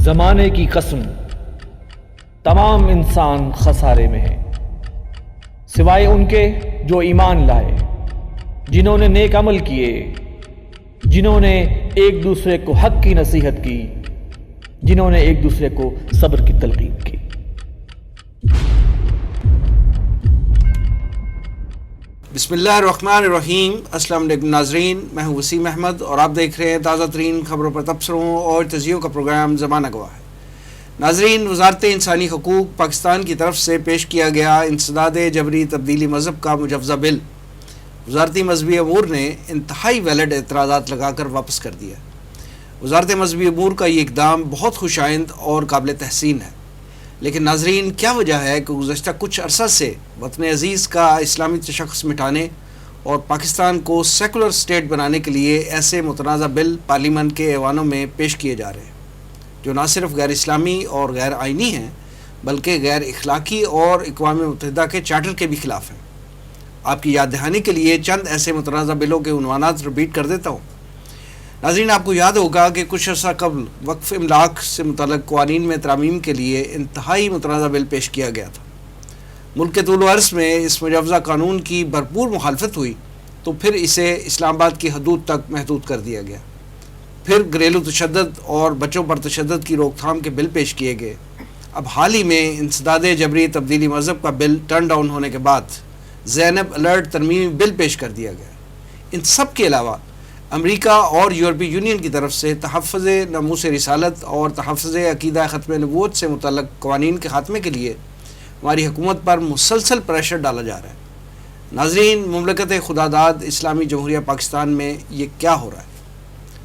زمانے کی قسم تمام انسان خسارے میں ہیں سوائے ان کے جو ایمان لائے، جنہوں نے نیک عمل کیے، جنہوں نے ایک دوسرے کو حق کی نصیحت کی، جنہوں نے ایک دوسرے کو صبر کی تلقین کی۔ بسم اللہ الرحمن الرحیم۔ السلام علیکم ناظرین، میں ہوں وسیم احمد اور آپ دیکھ رہے ہیں تازہ ترین خبروں پر تبصروں اور تجزیوں کا پروگرام زمانہ گواہ ہے۔ ناظرین، وزارت انسانی حقوق پاکستان کی طرف سے پیش کیا گیا انسداد جبری تبدیلی مذہب کا مجوزہ بل وزارتی مذہبی امور نے انتہائی ویلڈ اعتراضات لگا کر واپس کر دیا۔ وزارت مذہبی امور کا یہ اقدام بہت خوش آئند اور قابل تحسین ہے، لیکن ناظرین کیا وجہ ہے کہ گزشتہ کچھ عرصہ سے وطن عزیز کا اسلامی تشخص مٹانے اور پاکستان کو سیکولر سٹیٹ بنانے کے لیے ایسے متنازع بل پارلیمنٹ کے ایوانوں میں پیش کیے جا رہے ہیں جو نہ صرف غیر اسلامی اور غیر آئینی ہیں بلکہ غیر اخلاقی اور اقوام متحدہ کے چارٹر کے بھی خلاف ہیں؟ آپ کی یاد دہانی کے لیے چند ایسے متنازع بلوں کے عنوانات ریپیٹ کر دیتا ہوں۔ ناظرین، آپ کو یاد ہوگا کہ کچھ عرصہ قبل وقف املاک سے متعلق قوانین میں ترامیم کے لیے انتہائی متنازع بل پیش کیا گیا تھا۔ ملک کے طول و عرض میں اس مجوزہ قانون کی بھرپور مخالفت ہوئی تو پھر اسے اسلام آباد کی حدود تک محدود کر دیا گیا۔ پھر گھریلو تشدد اور بچوں پر تشدد کی روک تھام کے بل پیش کیے گئے۔ اب حال ہی میں انسداد جبری تبدیلی مذہب کا بل ٹرن ڈاؤن ہونے کے بعد زینب الرٹ ترمیمی بل پیش کر دیا گیا۔ ان سب کے علاوہ امریکہ اور یورپی یونین کی طرف سے تحفظ ناموس رسالت اور تحفظ عقیدہ ختم نبوت سے متعلق قوانین کے خاتمے کے لیے ہماری حکومت پر مسلسل پریشر ڈالا جا رہا ہے۔ ناظرین، مملکت خداداد اسلامی جمہوریہ پاکستان میں یہ کیا ہو رہا ہے؟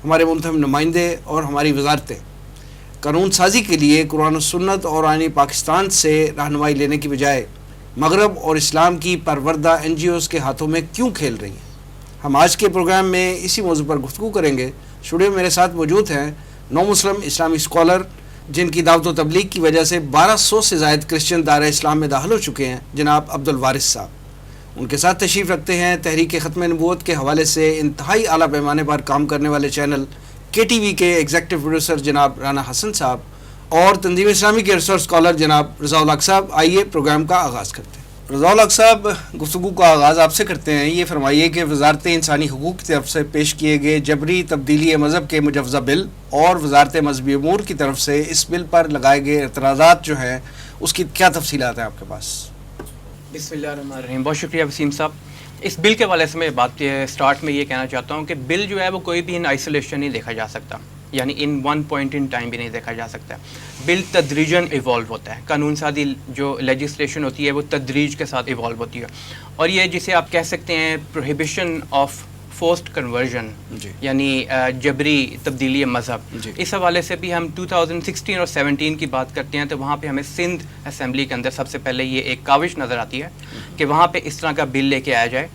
ہمارے منتخب نمائندے اور ہماری وزارتیں قانون سازی کے لیے قرآن و سنت اور آئین پاکستان سے رہنمائی لینے کی بجائے مغرب اور اسلام کی پروردہ NGOs کے ہاتھوں میں کیوں کھیل رہی ہیں؟ ہم آج کے پروگرام میں اسی موضوع پر گفتگو کریں گے۔ اسٹوڈیو میں میرے ساتھ موجود ہیں نو مسلم اسلامی اسکالر جن کی دعوت و تبلیغ کی وجہ سے 1200 سے زائد کرسچن دائرہ اسلام میں داخل ہو چکے ہیں، جناب عبد الوارث صاحب۔ ان کے ساتھ تشریف رکھتے ہیں تحریک ختم نبوت کے حوالے سے انتہائی اعلیٰ پیمانے پر کام کرنے والے چینل KTV کے ایگزیکٹو پروڈیوسر جناب رانا حسن صاحب اور تنظیم اسلامی کے ریسرچ اسکالر جناب رضا الحق صاحب۔ آئیے پروگرام کا آغاز کرتے ہیں۔ رضا الحق صاحب، گفتگو کا آغاز آپ سے کرتے ہیں۔ یہ فرمائیے کہ وزارت انسانی حقوق کی طرف سے پیش کیے گئے جبری تبدیلی مذہب کے مجوزہ بل اور وزارت مذہبی امور کی طرف سے اس بل پر لگائے گئے اعتراضات جو ہیں اس کی کیا تفصیلات ہیں آپ کے پاس؟ بسم اللہ الرحمن الرحیم۔ بہت شکریہ وسیم صاحب۔ اس بل کے حوالے سے میں بات سٹارٹ میں یہ کہنا چاہتا ہوں کہ بل جو ہے وہ کوئی بھی ان آئسولیشن نہیں دیکھا جا سکتا، یعنی in one point in time بھی نہیں دیکھا جا سکتا۔ بل تدریجاً ایوالو ہوتا ہے۔ قانون سازی جو لیجسلیشن ہوتی ہے وہ تدریج کے ساتھ ایوالو ہوتی ہے، اور یہ جسے آپ کہہ سکتے ہیں پروہیبیشن آف فورسڈ کنورژن، یعنی جبری تبدیلی مذہب۔ اس حوالے سے بھی ہم 2016 اور 17 کی بات کرتے ہیں تو وہاں پہ ہمیں سندھ اسمبلی کے اندر سب سے پہلے یہ ایک کاوش نظر آتی ہے کہ وہاں پہ اس طرح کا بل لے کے آیا جائے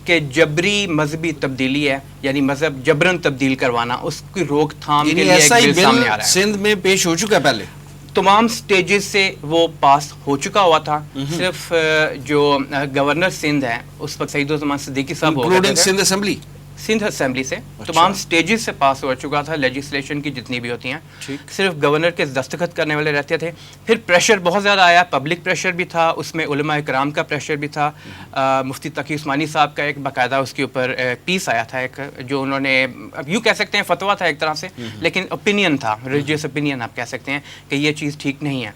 کہ جبری مذہبی تبدیلی ہے، یعنی مذہب جبرن تبدیل کروانا، اس کی روک تھام کے لیے ایک بل سامنے آ رہا ہے۔ سندھ میں پیش ہو چکا ہے، پہلے تمام سٹیجز سے وہ پاس ہو چکا ہوا تھا۔ صرف جو گورنر سندھ ہیں اس وقت سعید الزمان صدیقی صاحب ہو گئے تھے، سندھ اسمبلی سے تمام سٹیجز سے پاس ہو چکا تھا، لیجسلیشن کی جتنی بھی ہوتی ہیں، صرف گورنر کے دستخط کرنے والے رہتے تھے۔ پھر پریشر بہت زیادہ آیا، پبلک پریشر بھی تھا، اس میں علماء کرام کا پریشر بھی تھا۔ مفتی تقی عثمانی صاحب کا ایک باقاعدہ اس کے اوپر پیس آیا تھا، ایک جو انہوں نے اب یوں کہہ سکتے ہیں فتویٰ تھا ایک طرح سے، لیکن اوپینین تھا، ریلیجیس اوپینین آپ کہہ سکتے ہیں کہ یہ چیز ٹھیک نہیں ہے۔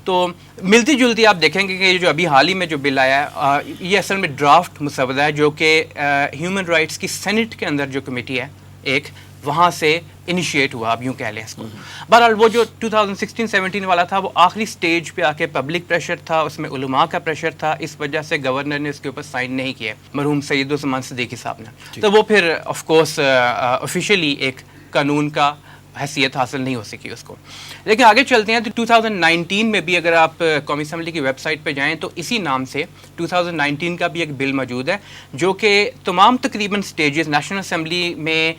تو ملتی جلتی آپ دیکھیں گے کہ جو ابھی حال ہی میں جو بل آیا ہے یہ اصل میں ڈرافٹ مسودہ ہے جو کہ ہیومن رائٹس کی سینٹ کے اندر جو کمیٹی ہے ایک، وہاں سے انیشیٹ ہوا، اب یوں کہہ لیں اس کو۔ بہرحال وہ جو 2016-17 والا تھا وہ آخری سٹیج پہ آ کے پبلک پریشر تھا، اس میں علماء کا پریشر تھا، اس وجہ سے گورنر نے اس کے اوپر سائن نہیں کیے، مرحوم سعید الزمان صدیقی صاحب نے۔ تو وہ پھر آف کورس آفیشیلی ایک قانون کا حیثیت حاصل نہیں ہو سکی اس کو۔ لیکن آگے چلتے ہیں تو 2019 میں بھی اگر آپ قومی اسمبلی کی ویب سائٹ پہ جائیں تو اسی نام سے 2019 کا بھی ایک بل موجود ہے جو کہ تمام تقریباً سٹیجز نیشنل اسمبلی میں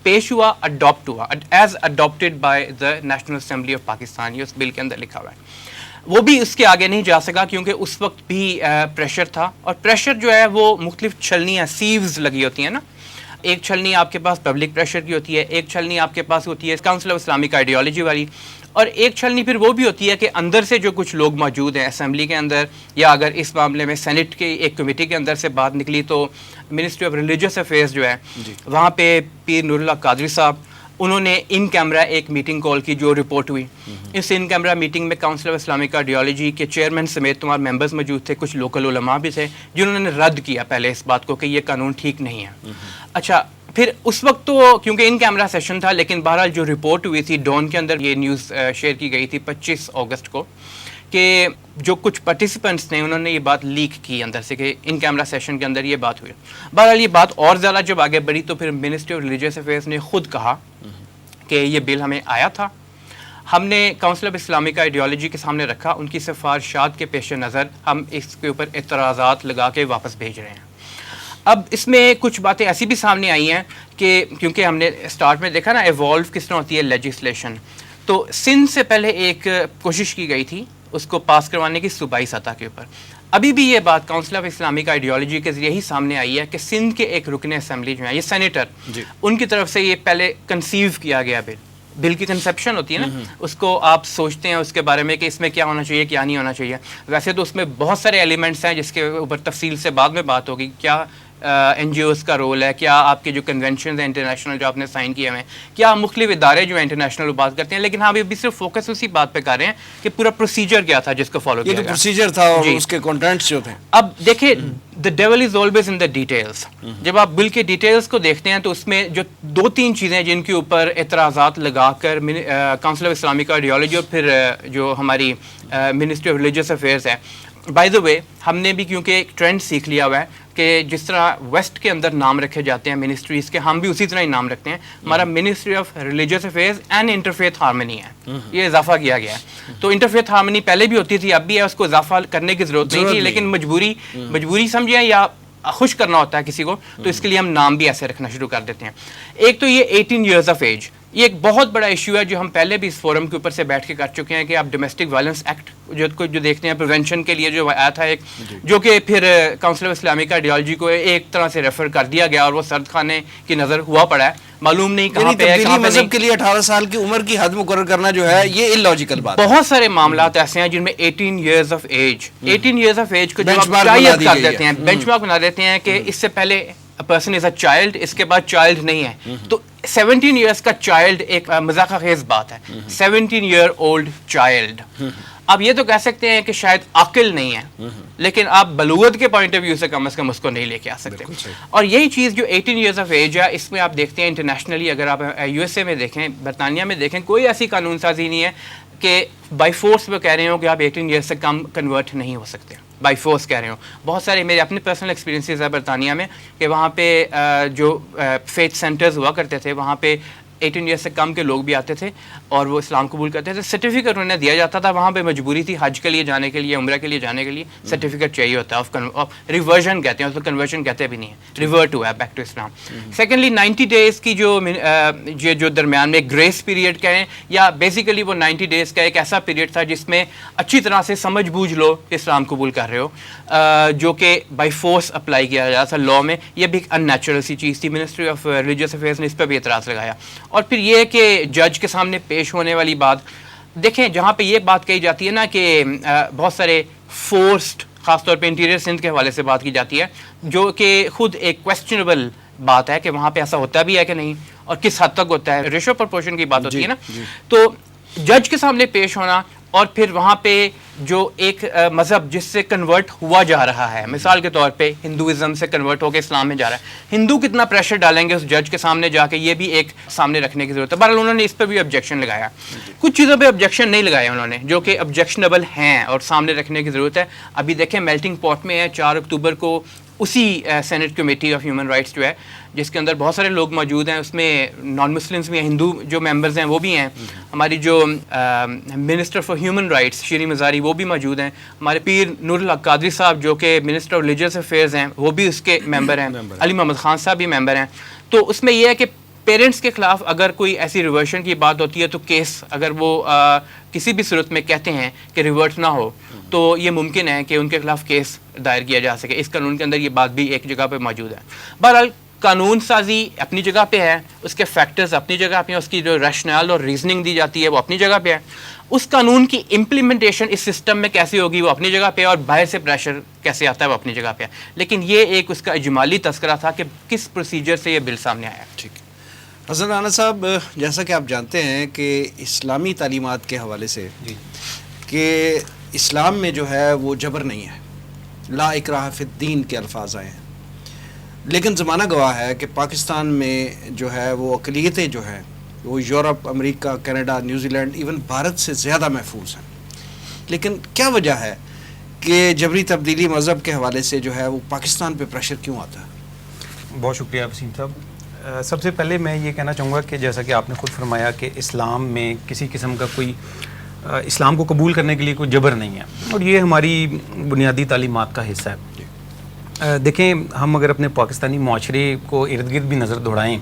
پیش ہوا، اڈاپٹ ہوا، as adopted by the National Assembly of Pakistan, یہ اس بل کے اندر لکھا ہوا ہے۔ وہ بھی اس کے آگے نہیں جا سکا کیونکہ اس وقت بھی پریشر تھا، اور پریشر جو ہے وہ مختلف چھلنیاں سیوز لگی ہوتی ہیں نا، ایک چھلنی آپ کے پاس پبلک پریشر کی ہوتی ہے، ایک چھلنی آپ کے پاس ہوتی ہے کاؤنسل آف اسلامک آئیڈیالوجی والی، اور ایک چھلنی پھر وہ بھی ہوتی ہے کہ اندر سے جو کچھ لوگ موجود ہیں اسمبلی کے اندر، یا اگر اس معاملے میں سینٹ کے ایک کمیٹی کے اندر سے بات نکلی تو منسٹری آف ریلیجیس افیئرز جو ہے وہاں پہ پیر نور اللہ قادری صاحب انہوں نے ان کیمرہ ایک میٹنگ کال کی جو رپورٹ ہوئی. اس ان کیمرہ میٹنگ میں کاؤنسل آف اسلامک آئیڈیالوجی کے چیئرمین سمیت تمام ممبرز موجود تھے, کچھ لوکل علماء بھی تھے جنہوں نے رد کیا پہلے اس بات کو کہ یہ قانون ٹھیک نہیں ہے. اچھا پھر اس وقت تو کیونکہ ان کیمرہ سیشن تھا, لیکن بہرحال جو رپورٹ ہوئی تھی ڈون کے اندر, یہ نیوز شیئر کی گئی تھی 25 اگست کو, کہ جو کچھ پارٹیسپینٹس نے انہوں نے یہ بات لیک کی اندر سے کہ ان کیمرہ سیشن کے اندر یہ بات ہوئی. بہرحال یہ بات اور زیادہ جب آگے بڑھی تو پھر منسٹری آف ریلیجیس افیئرز نے خود کہا کہ یہ بل ہمیں آیا تھا, ہم نے کاؤنسل آف اسلامک آئیڈیالوجی کے سامنے رکھا, ان کی سفارشات کے پیش نظر ہم اس کے اوپر اعتراضات لگا کے واپس بھیج رہے ہیں. اب اس میں کچھ باتیں ایسی بھی سامنے آئی ہیں کہ کیونکہ ہم نے اسٹارٹ میں دیکھا نا ایوالو کس طرح ہوتی ہے لیجسلیشن, تو سندھ سے پہلے ایک کوشش کی گئی تھی اس کو پاس کروانے کی صوبائی سطح کے اوپر. ابھی بھی یہ بات کاؤنسل آف اسلامک آئیڈیالوجی کے ذریعے ہی سامنے آئی ہے کہ سندھ کے ایک رکن اسمبلی جو ہیں, یہ سینیٹر, ان کی طرف سے یہ پہلے کنسیو کیا گیا بل کی کنسیپشن ہوتی ہے نا, اس کو آپ سوچتے ہیں اس کے بارے میں کہ اس میں کیا ہونا چاہیے کیا نہیں ہونا چاہیے. ویسے تو اس میں بہت سارے ایلیمنٹس ہیں جس کے اوپر تفصیل سے بعد میں بات ہوگی, کیا این جی اوز کا رول ہے, کیا آپ کے جو کنونشنز ہیں انٹرنیشنل جو آپ نے سائن کیے ہوئے ہیں, کیا مختلف ادارے جو ہیں انٹرنیشنل بات کرتے ہیں, لیکن ہم ابھی صرف فوکس اسی بات پہ کر رہے ہیں کہ پورا پروسیجر کیا تھا جس کو فالو کیا گیا. یہ پروسیجر تھا اور اس کے کنٹینٹس جو تھے. اب دیکھیں the devil is always in the details. جب آپ بل کے ڈیٹیلز کو دیکھتے ہیں تو اس میں جو 2-3 چیزیں جن کے اوپر اعتراضات لگا کر کاؤنسل آف اسلامک آئیڈیالوجی اور پھر جو ہماری منسٹری آف ریلیجیس افیئرز ہے, بائی دا وے ہم نے بھی کیونکہ ایک ٹرینڈ سیکھ لیا ہوا ہے کہ جس طرح ویسٹ کے اندر نام رکھے جاتے ہیں منسٹریز کے, ہم بھی اسی طرح ہی نام رکھتے ہیں. ہمارا ministry of religious affairs and interfaith harmony ہے, یہ اضافہ کیا گیا ہے. تو انٹرفیتھ ہارمنی پہلے بھی ہوتی تھی, اب بھی ہے, اس کو اضافہ کرنے کی ضرورت نہیں تھی, لیکن مجبوری سمجھیں یا خوش کرنا ہوتا ہے کسی کو, تو اس کے لیے ہم نام بھی ایسے رکھنا شروع کر دیتے ہیں. ایک تو یہ 18 ایئرز آف ایج, یہ ایک بہت بڑا ایشو ہے جو ہم پہلے بھی اس فورم کے اوپر سے بیٹھ کے کر چکے ہیں کہ آپ ڈومیسٹک وائلنس ایکٹ جو دیکھتے ہیں پریونشن کے لیے جو آیا تھا ایک, جو کہ پھر کاؤنسل آف اسلامک آئیڈیالوجی کو ایک طرح سے ریفر کر دیا گیا اور وہ سرد خانے کی نظر ہوا پڑا ہے, معلوم نہیں کہاں پہ ہے, کہاں پہ نہیں. کے لیے 18 سال کی عمر کی حد مقرر کرنا جو ہے یہ illogical بات ہے. بہت سارے معاملات ایسے ہیں جن میں 18 ایئرز آف ایج کو جو آپ چاہیت کر دیتے ہیں, بینچ مارک بنا دیتے ہیں کہ اس سے پہلے پرسن از اے چائلڈ, اس کے بعد چائلڈ نہیں ہے, تو 17 ایئرس کا چائلڈ ایک مذاق خیز بات ہے. 17 ایئر اولڈ چائلڈ, آپ یہ تو کہہ سکتے ہیں کہ شاید عاقل نہیں ہے, لیکن آپ بلوغت کے پوائنٹ آف ویو سے کم از کم اس کو نہیں لے کے آ سکتے. اور یہی چیز جو 18 ایئرس آف ایج ہے, اس میں آپ دیکھتے ہیں انٹرنیشنلی, اگر آپ یو ایس اے میں دیکھیں, برطانیہ میں دیکھیں, کوئی ایسی قانون سازی نہیں ہے کہ بائی فورس میں کہہ رہے ہوں کہ آپ 18 ایئرس سے کم کنورٹ نہیں ہو سکتے, بائی فورس کہہ رہے ہوں. بہت سارے میرے اپنے پرسنل ایکسپیرینسز ہیں برطانیہ میں کہ وہاں پہ جو فیتھ سینٹرز ہوا کرتے تھے, وہاں پہ 18 ایئر سے کم کے لوگ بھی آتے تھے اور وہ اسلام قبول کرتے تھے. سرٹیفکیٹ انہیں دیا جاتا تھا, وہاں پہ مجبوری تھی حج کے لیے جانے کے لیے, عمرہ کے لیے جانے کے لیے سرٹیفکیٹ چاہیے ہوتا ہے, ریورژن کہتے ہیں اس کو, کنورژن کہتے بھی نہیں ہے, ریورٹ ہوا ہے back to Islam. Secondly 90 days کی جو درمیان میں گریس پیریڈ کہیں, یا بیسیکلی وہ 90 ڈیز کا ایک ایسا پیریڈ تھا جس میں اچھی طرح سے سمجھ بوجھ لو کہ اسلام قبول کر رہے ہو, جو کہ بائی فورس اپلائی کیا جاتا تھا لاء میں. یہ بھی ایک ان نیچرل سی چیز تھی. منسٹری آف ریلیجیس افیئرز نے اس پہ بھی اعتراض لگایا. اور پھر یہ کہ جج کے سامنے پیش ہونے والی بات دیکھیں, جہاں پہ یہ بات کہی جاتی ہے نا کہ بہت سارے فورسڈ, خاص طور پہ انٹیریئر سندھ کے حوالے سے بات کی جاتی ہے, جو کہ خود ایک کویسچنیبل بات ہے کہ وہاں پہ ایسا ہوتا بھی ہے کہ نہیں اور کس حد تک ہوتا ہے, ریشو پرپورشن کی بات ہوتی ہے نا. تو جج کے سامنے پیش ہونا اور پھر وہاں پہ جو ایک مذہب جس سے کنورٹ ہوا جا رہا ہے, مثال کے طور پہ ہندوازم سے کنورٹ ہو کے اسلام میں جا رہا ہے, ہندو کتنا پریشر ڈالیں گے اس جج کے سامنے جا کے, یہ بھی ایک سامنے رکھنے کی ضرورت ہے. بہرحال انہوں نے اس پہ بھی آبجیکشن لگایا. کچھ چیزوں پہ آبجیکشن نہیں لگایا انہوں نے جو کہ آبجیکشنیبل ہیں اور سامنے رکھنے کی ضرورت ہے. ابھی دیکھیں میلٹنگ پاٹ میں ہے, 4 اکتوبر کو اسی senate committee of human rights جو ہے, جس کے اندر بہت سارے لوگ موجود ہیں, اس میں نان مسلمس بھی ہیں, ہندو جو ممبرز ہیں وہ بھی ہیں, ہماری جو منسٹر فار ہیومن رائٹس شیری مزاری وہ بھی موجود ہیں, ہمارے پیر نور اللہ قادری صاحب جو کہ منسٹر آف ریلیجیس افیئرز ہیں وہ بھی اس کے ممبر ہیں, علی محمد خان صاحب بھی ممبر ہیں. تو اس میں یہ ہے کہ پیرنٹس کے خلاف اگر کوئی ایسی ریورشن کی بات ہوتی ہے تو کیس اگر وہ کسی بھی صورت میں کہتے ہیں کہ ریورٹ نہ ہو تو یہ ممکن ہے کہ ان کے خلاف کیس دائر کیا جا سکے. اس قانون کے اندر یہ بات بھی ایک جگہ پہ موجود ہے. بہرحال قانون سازی اپنی جگہ پہ ہے, اس کے فیکٹرز اپنی جگہ پہ ہیں, اس کی جو ریشنل اور ریزننگ دی جاتی ہے وہ اپنی جگہ پہ ہے, اس قانون کی امپلیمنٹیشن اس سسٹم میں کیسی ہوگی وہ اپنی جگہ پہ ہے, اور باہر سے پریشر کیسے آتا ہے وہ اپنی جگہ پہ ہے. لیکن یہ ایک اس کا اجمالی تذکرہ تھا کہ کس پروسیجر سے یہ بل سامنے آیا. ٹھیک ہے. حسن رانا صاحب, جیسا کہ آپ جانتے ہیں کہ اسلامی تعلیمات کے حوالے سے کہ اسلام میں جو ہے وہ جبر نہیں ہے, لا اکراہ فی الدین کے الفاظ آئے ہیں, لیکن زمانہ گواہ ہے کہ پاکستان میں جو ہے وہ اقلیتیں جو ہیں وہ Europe, America, Canada, New Zealand, even Bharat سے زیادہ محفوظ ہیں. لیکن کیا وجہ ہے کہ جبری تبدیلی مذہب کے حوالے سے جو ہے وہ پاکستان پہ پریشر کیوں آتا ہے؟ بہت شکریہ وسیم صاحب. سب سے پہلے میں یہ کہنا چاہوں گا کہ جیسا کہ آپ نے خود فرمایا کہ اسلام میں کسی قسم کا کوئی اسلام کو قبول کرنے کے لیے کوئی جبر نہیں ہے, اور یہ ہماری بنیادی تعلیمات کا حصہ ہے. دیکھیں, ہم اگر اپنے پاکستانی معاشرے کو ارد گرد بھی نظر دوڑائیں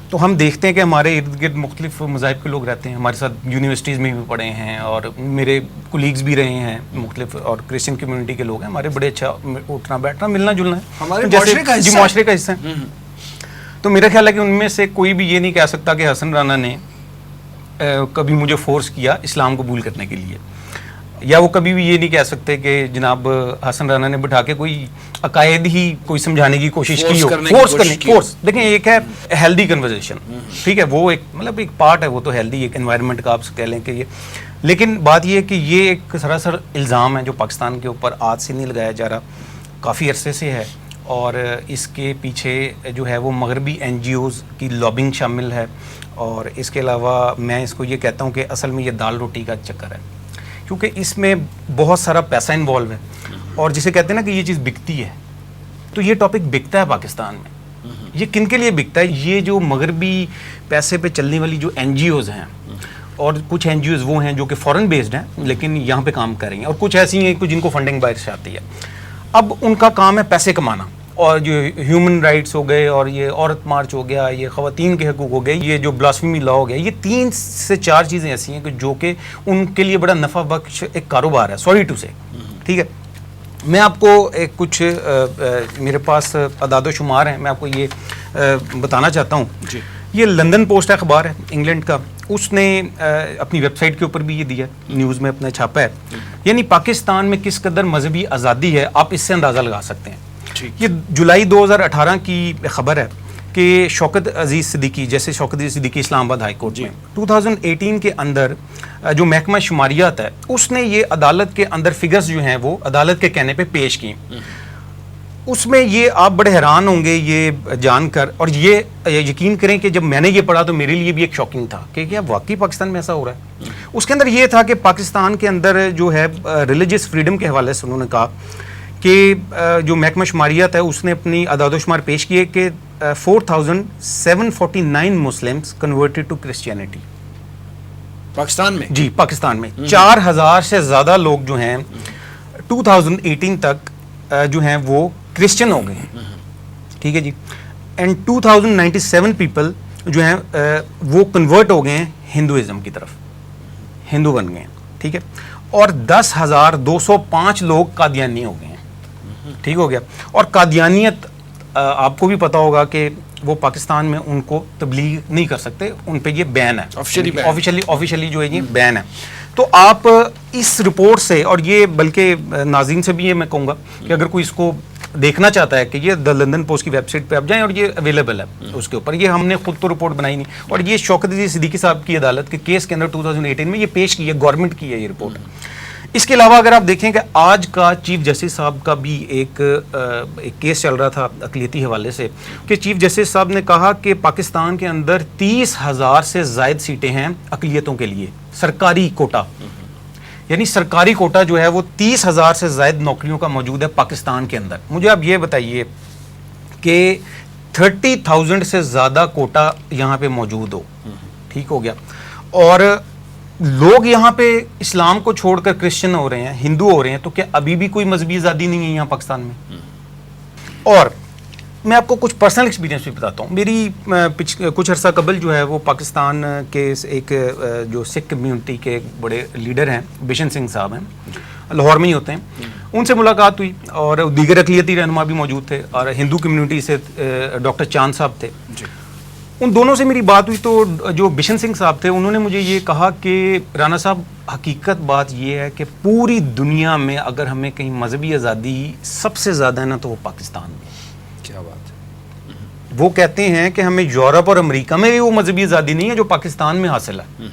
تو ہم دیکھتے ہیں کہ ہمارے ارد گرد مختلف مذاہب کے لوگ رہتے ہیں, ہمارے ساتھ یونیورسٹیز میں بھی پڑھے ہیں, اور میرے کولیگز بھی رہے ہیں مختلف, اور کرسچن کمیونٹی کے لوگ ہیں, ہمارے بڑے اچھا اٹھنا بیٹھنا ملنا جلنا ہے, ہمارے معاشرے کا حصہ ہے. تو میرا خیال ہے کہ ان میں سے کوئی بھی یہ نہیں کہہ سکتا کہ حسن رانا نے کبھی مجھے فورس کیا اسلام قبول کرنے کے لیے, یا وہ کبھی بھی یہ نہیں کہہ سکتے کہ جناب حسن رانا نے بٹھا کے کوئی عقائد ہی کوئی سمجھانے کی کوشش کی ہو, فورس. دیکھیں, ایک ہے ہیلدی کنورزیشن, ٹھیک ہے, وہ ایک مطلب ایک پارٹ ہے, وہ تو ہیلدی ایک انوائرمنٹ کا آپ کہہ لیں کہ یہ, لیکن بات یہ ہے کہ یہ ایک سراسر الزام ہے جو پاکستان کے اوپر آج سے نہیں لگایا جا رہا, کافی عرصے سے ہے, اور اس کے پیچھے جو ہے وہ مغربی این جی اوز کی لابنگ شامل ہے, اور اس کے علاوہ میں اس کو یہ کہتا ہوں کہ اصل میں یہ دال روٹی کا چکر ہے, کیونکہ اس میں بہت سارا پیسہ انوالو ہے, اور جسے کہتے ہیں نا کہ یہ چیز بکتی ہے, تو یہ ٹاپک بکتا ہے پاکستان میں. یہ کن کے لیے بکتا ہے؟ یہ جو مغربی پیسے پہ چلنے والی جو این جی اوز ہیں, اور کچھ این جی اوز وہ ہیں جو کہ فورن بیسڈ ہیں لیکن یہاں پہ کام کر رہی ہیں, اور کچھ ایسی ہیں جن کو فنڈنگ باہر سے آتی ہے. اب ان کا کام ہے پیسے کمانا, اور جو ہیومن رائٹس ہو گئے, اور یہ عورت مارچ ہو گیا, یہ خواتین کے حقوق ہو گئے, یہ جو بلاسفیمی لا ہو گیا, یہ 3 سے 4 چیزیں ایسی ہیں کہ جو کہ ان کے لیے بڑا نفع بخش ایک کاروبار ہے, سوری ٹو سے. ٹھیک ہے, میں آپ کو کچھ میرے پاس اعداد و شمار ہیں, میں آپ کو یہ بتانا چاہتا ہوں. یہ لندن پوسٹ اخبار ہے انگلینڈ کا, اس نے اپنی ویب سائٹ کے اوپر بھی یہ دیا, نیوز میں اپنا چھاپا ہے. یعنی پاکستان میں کس قدر مذہبی آزادی ہے آپ اس سے اندازہ لگا سکتے ہیں. یہ جولائی 2018 کی خبر ہے کہ شوکت عزیز صدیقی, جیسے شوکت عزیز صدیقی اسلام آباد ہائی کورٹ میں 2018 کے اندر جو محکمہ شماریات ہے اس نے یہ عدالت کے اندر فگرز جو ہیں وہ عدالت کے کہنے پہ پیش کی. اس میں یہ آپ بڑے حیران ہوں گے یہ جان کر, اور یہ یقین کریں کہ جب میں نے یہ پڑھا تو میرے لیے بھی ایک شاکنگ تھا کہ کیا واقعی پاکستان میں ایسا ہو رہا ہے. اس کے اندر یہ تھا کہ پاکستان کے اندر جو ہے ریلیجس فریڈم کے حوالے سے انہوں نے کہا کہ جو محکمہ شماریات ہے اس نے اپنی اعداد و شمار پیش کیے کہ 4749 Muslims converted to Christianity Pakistan میں. جی, پاکستان میں 4000 سے زیادہ لوگ جو ہیں 2018 تک جو ہیں وہ کرسچن ہو گئے ہیں. ٹھیک ہے جی, اینڈ 2097 پیپل جو ہیں وہ کنورٹ ہو گئے ہیں ہندوازم کی طرف, ہندو بن گئے ہیں. ٹھیک ہے, اور 10,205 لوگ قادیانی ہو گئے ہیں. ٹھیک ہو گیا, اور قادیانیت آپ کو بھی پتا ہوگا کہ وہ پاکستان میں ان کو تبلیغ نہیں کر سکتے, ان پہ یہ بین ہے, آفیشلی جو ہے یہ بین ہے. تو آپ اس رپورٹ سے, اور یہ بلکہ ناظرین سے بھی یہ میں کہوں گا کہ اگر کوئی اس کو دیکھنا چاہتا ہے کہ یہ دا لندن پوسٹ کی ویب سائٹ پہ آپ جائیں, اور یہ اویلیبل ہے اس کے اوپر, یہ ہم نے خود تو رپورٹ بنائی نہیں, اور یہ شوکت عزیز صدیقی صاحب کی عدالت کے کیس کے اندر 2018 میں یہ پیش کی ہے, گورنمنٹ کی ہے یہ رپورٹ. اس کے علاوہ اگر آپ دیکھیں کہ آج کا چیف جسٹس صاحب کا بھی ایک کیس چل رہا تھا اقلیتی حوالے سے, کہ چیف جسٹس صاحب نے کہا کہ پاکستان کے اندر 30,000 سے زائد سیٹیں ہیں اقلیتوں کے لیے, سرکاری کوٹا, یعنی سرکاری کوٹا جو ہے وہ 30,000 سے زائد نوکریوں کا موجود ہے پاکستان کے اندر. مجھے آپ یہ بتائیے کہ 30,000 سے زیادہ کوٹا یہاں پہ موجود ہو, ٹھیک ہو گیا, اور لوگ یہاں پہ اسلام کو چھوڑ کر کرسچن ہو رہے ہیں, ہندو ہو رہے ہیں, تو کیا ابھی بھی کوئی مذہبی آزادی نہیں ہے یہاں پاکستان میں؟ اور میں آپ کو کچھ پرسنل ایکسپیرینس بھی بتاتا ہوں. میری کچھ عرصہ قبل جو ہے وہ پاکستان کے ایک جو سکھ کمیونٹی کے ایک بڑے لیڈر ہیں بشن سنگھ صاحب ہیں, لاہور میں ہی ہوتے ہیں, ان سے ملاقات ہوئی, اور دیگر اقلیتی رہنما بھی موجود تھے, اور ہندو کمیونٹی سے ڈاکٹر چاند صاحب تھے. ان دونوں سے میری بات ہوئی تو جو بشن سنگھ صاحب تھے انہوں نے مجھے یہ کہا کہ رانا صاحب حقیقت بات یہ ہے کہ پوری دنیا میں اگر ہمیں کہیں مذہبی آزادی سب سے زیادہ ہے نا تو وہ پاکستان میں. کیا بات ہے. وہ کہتے ہیں کہ ہمیں یورپ اور امریکہ میں بھی وہ مذہبی آزادی نہیں ہے جو پاکستان میں حاصل ہے.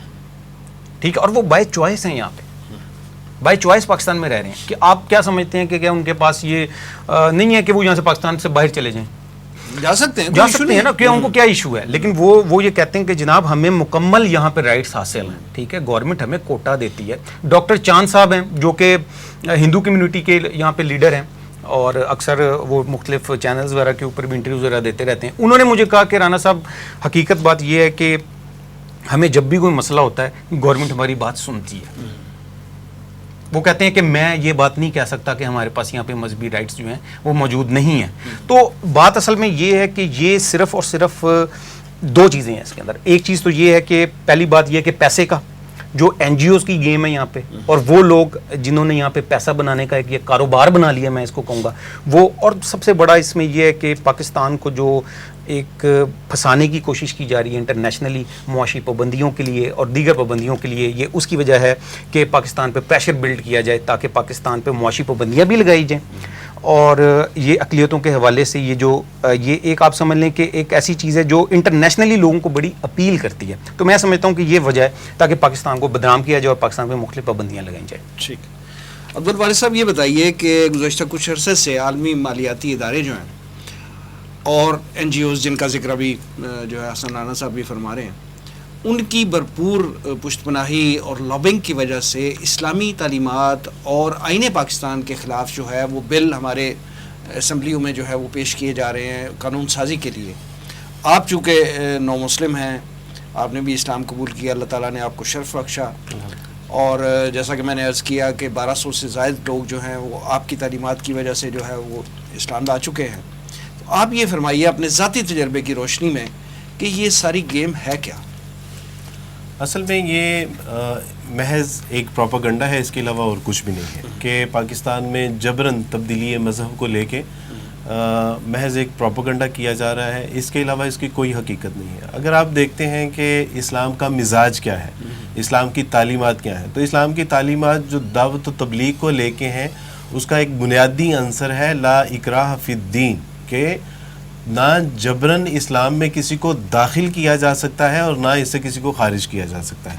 ٹھیک ہے, اور وہ بائی چوائس ہیں, یہاں پہ بائی چوائس پاکستان میں رہ رہے ہیں. کہ آپ کیا سمجھتے ہیں کہ کیا ان کے پاس یہ نہیں ہے کہ وہ یہاں سے پاکستان سے باہر چلے جائیں؟ جا سکتے ہیں نا, کہ ان کو کیا ایشو ہے, لیکن وہ یہ کہتے ہیں کہ جناب ہمیں مکمل یہاں پہ رائٹس حاصل ہیں. ٹھیک ہے, گورنمنٹ ہمیں کوٹا دیتی ہے. ڈاکٹر چاند صاحب ہیں جو کہ ہندو کمیونٹی کے یہاں پہ لیڈر ہیں, اور اکثر وہ مختلف چینلز وغیرہ کے اوپر بھی انٹرویوز وغیرہ دیتے رہتے ہیں. انہوں نے مجھے کہا کہ رانا صاحب حقیقت بات یہ ہے کہ ہمیں جب بھی کوئی مسئلہ ہوتا ہے گورنمنٹ ہماری بات سنتی ہے. وہ کہتے ہیں کہ میں یہ بات نہیں کہہ سکتا کہ ہمارے پاس یہاں پہ مذہبی رائٹس جو ہیں وہ موجود نہیں ہیں. تو بات اصل میں یہ ہے کہ یہ صرف اور صرف دو چیزیں ہیں اس کے اندر. ایک چیز تو یہ ہے کہ پہلی بات یہ ہے کہ پیسے کا جو این جی اوز کی گیم ہے یہاں پہ, اور وہ لوگ جنہوں نے یہاں پہ پیسہ بنانے کا ایک یہ کاروبار بنا لیا, میں اس کو کہوں گا وہ. اور سب سے بڑا اس میں یہ ہے کہ پاکستان کو جو ایک پھنسانے کی کوشش کی جا رہی ہے انٹرنیشنلی معاشی پابندیوں کے لیے اور دیگر پابندیوں کے لیے, یہ اس کی وجہ ہے کہ پاکستان پہ پریشر بلڈ کیا جائے تاکہ پاکستان پہ معاشی پابندیاں بھی لگائی جائیں. اور یہ اقلیتوں کے حوالے سے یہ ایک آپ سمجھ لیں کہ ایک ایسی چیز ہے جو انٹرنیشنلی لوگوں کو بڑی اپیل کرتی ہے. تو میں سمجھتا ہوں کہ یہ وجہ ہے تاکہ پاکستان کو بدنام کیا جائے اور پاکستان پہ مختلف پابندیاں لگائی جائیں. ٹھیک. عبدالوارث صاحب یہ بتائیے کہ گزشتہ کچھ عرصے سے عالمی مالیاتی ادارے جو ہیں اور این جی اوز جن کا ذکر ابھی جو ہے حسن رانا صاحب بھی فرما رہے ہیں, ان کی بھرپور پشت پناہی اور لابنگ کی وجہ سے اسلامی تعلیمات اور آئین پاکستان کے خلاف جو ہے وہ بل ہمارے اسمبلیوں میں جو ہے وہ پیش کیے جا رہے ہیں قانون سازی کے لیے. آپ چونکہ نو مسلم ہیں, آپ نے بھی اسلام قبول کیا, اللہ تعالیٰ نے آپ کو شرف بخشا, اور جیسا کہ میں نے عرض کیا کہ 1200 سے زائد لوگ جو ہیں وہ آپ کی تعلیمات کی وجہ سے جو ہے وہ اسلام لا چکے ہیں. تو آپ یہ فرمائیے اپنے ذاتی تجربے کی روشنی میں کہ یہ ساری گیم ہے کیا؟ اصل میں یہ محض ایک پروپیگنڈا ہے, اس کے علاوہ اور کچھ بھی نہیں ہے. کہ پاکستان میں جبراً تبدیلی مذہب کو لے کے محض ایک پروپیگنڈا کیا جا رہا ہے, اس کے علاوہ اس کی کوئی حقیقت نہیں ہے. اگر آپ دیکھتے ہیں کہ اسلام کا مزاج کیا ہے, اسلام کی تعلیمات کیا ہیں, تو اسلام کی تعلیمات جو دعوت و تبلیغ کو لے کے ہیں اس کا ایک بنیادی عنصر ہے لا اکراہ فی الدین, کہ نہ جبراً اسلام میں کسی کو داخل کیا جا سکتا ہے اور نہ اس سے کسی کو خارج کیا جا سکتا ہے.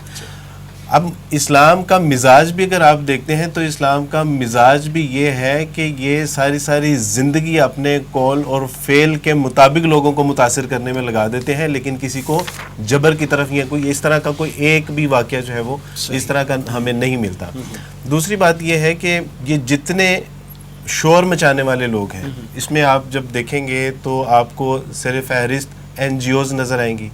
اب اسلام کا مزاج بھی اگر آپ دیکھتے ہیں تو اسلام کا مزاج بھی یہ ہے کہ یہ ساری زندگی اپنے قول اور فعل کے مطابق لوگوں کو متاثر کرنے میں لگا دیتے ہیں, لیکن کسی کو جبر کی طرف یا کوئی اس طرح کا کوئی ایک بھی واقعہ جو ہے وہ اس طرح کا ہمیں نہیں ملتا. دوسری بات یہ ہے کہ یہ جتنے شور مچانے والے لوگ ہیں اس میں آپ جب دیکھیں گے تو آپ کو سر فہرست این جی اوز نظر آئیں گی.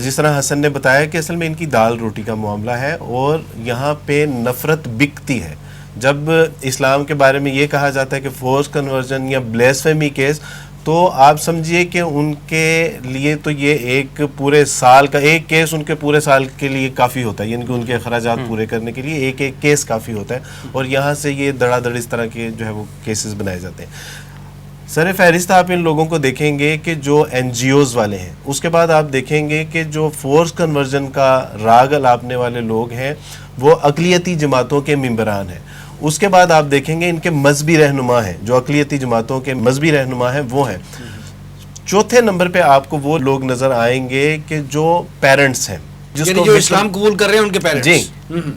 جس طرح حسن نے بتایا کہ اصل میں ان کی دال روٹی کا معاملہ ہے اور یہااں پہ نفرت بکتی ہے. جب اسلام کے بارے میں یہ کہا جاتا ہے کہ فورس کنورژن یا بلیسفیمی کیس, تو آپ سمجھیے کہ ان کے لیے تو یہ ایک پورے سال کا ایک کیس ان کے پورے سال کے لیے کافی ہوتا ہے, یعنی کہ ان کے اخراجات پورے کرنے کے لیے ایک کیس کافی ہوتا ہے, اور یہاں سے یہ دڑا دڑ اس طرح کے جو ہے وہ کیسز بنائے جاتے ہیں. سر فہرست آپ ان لوگوں کو دیکھیں گے کہ جو این جی اوز والے ہیں, اس کے بعد آپ دیکھیں گے کہ جو فورس کنورژن کا راگ الاپنے والے لوگ ہیں وہ اقلیتی جماعتوں کے ممبران ہیں. اس کے بعد آپ دیکھیں گے ان کے مذہبی رہنما ہیں, جو اقلیتی جماعتوں کے مذہبی رہنما ہیں وہ ہیں. چوتھے نمبر پہ آپ کو وہ لوگ نظر آئیں گے کہ جو پیرنٹس ہیں, جو اسلام قبول کر رہے ہیں ان کے پیرنٹس. جی,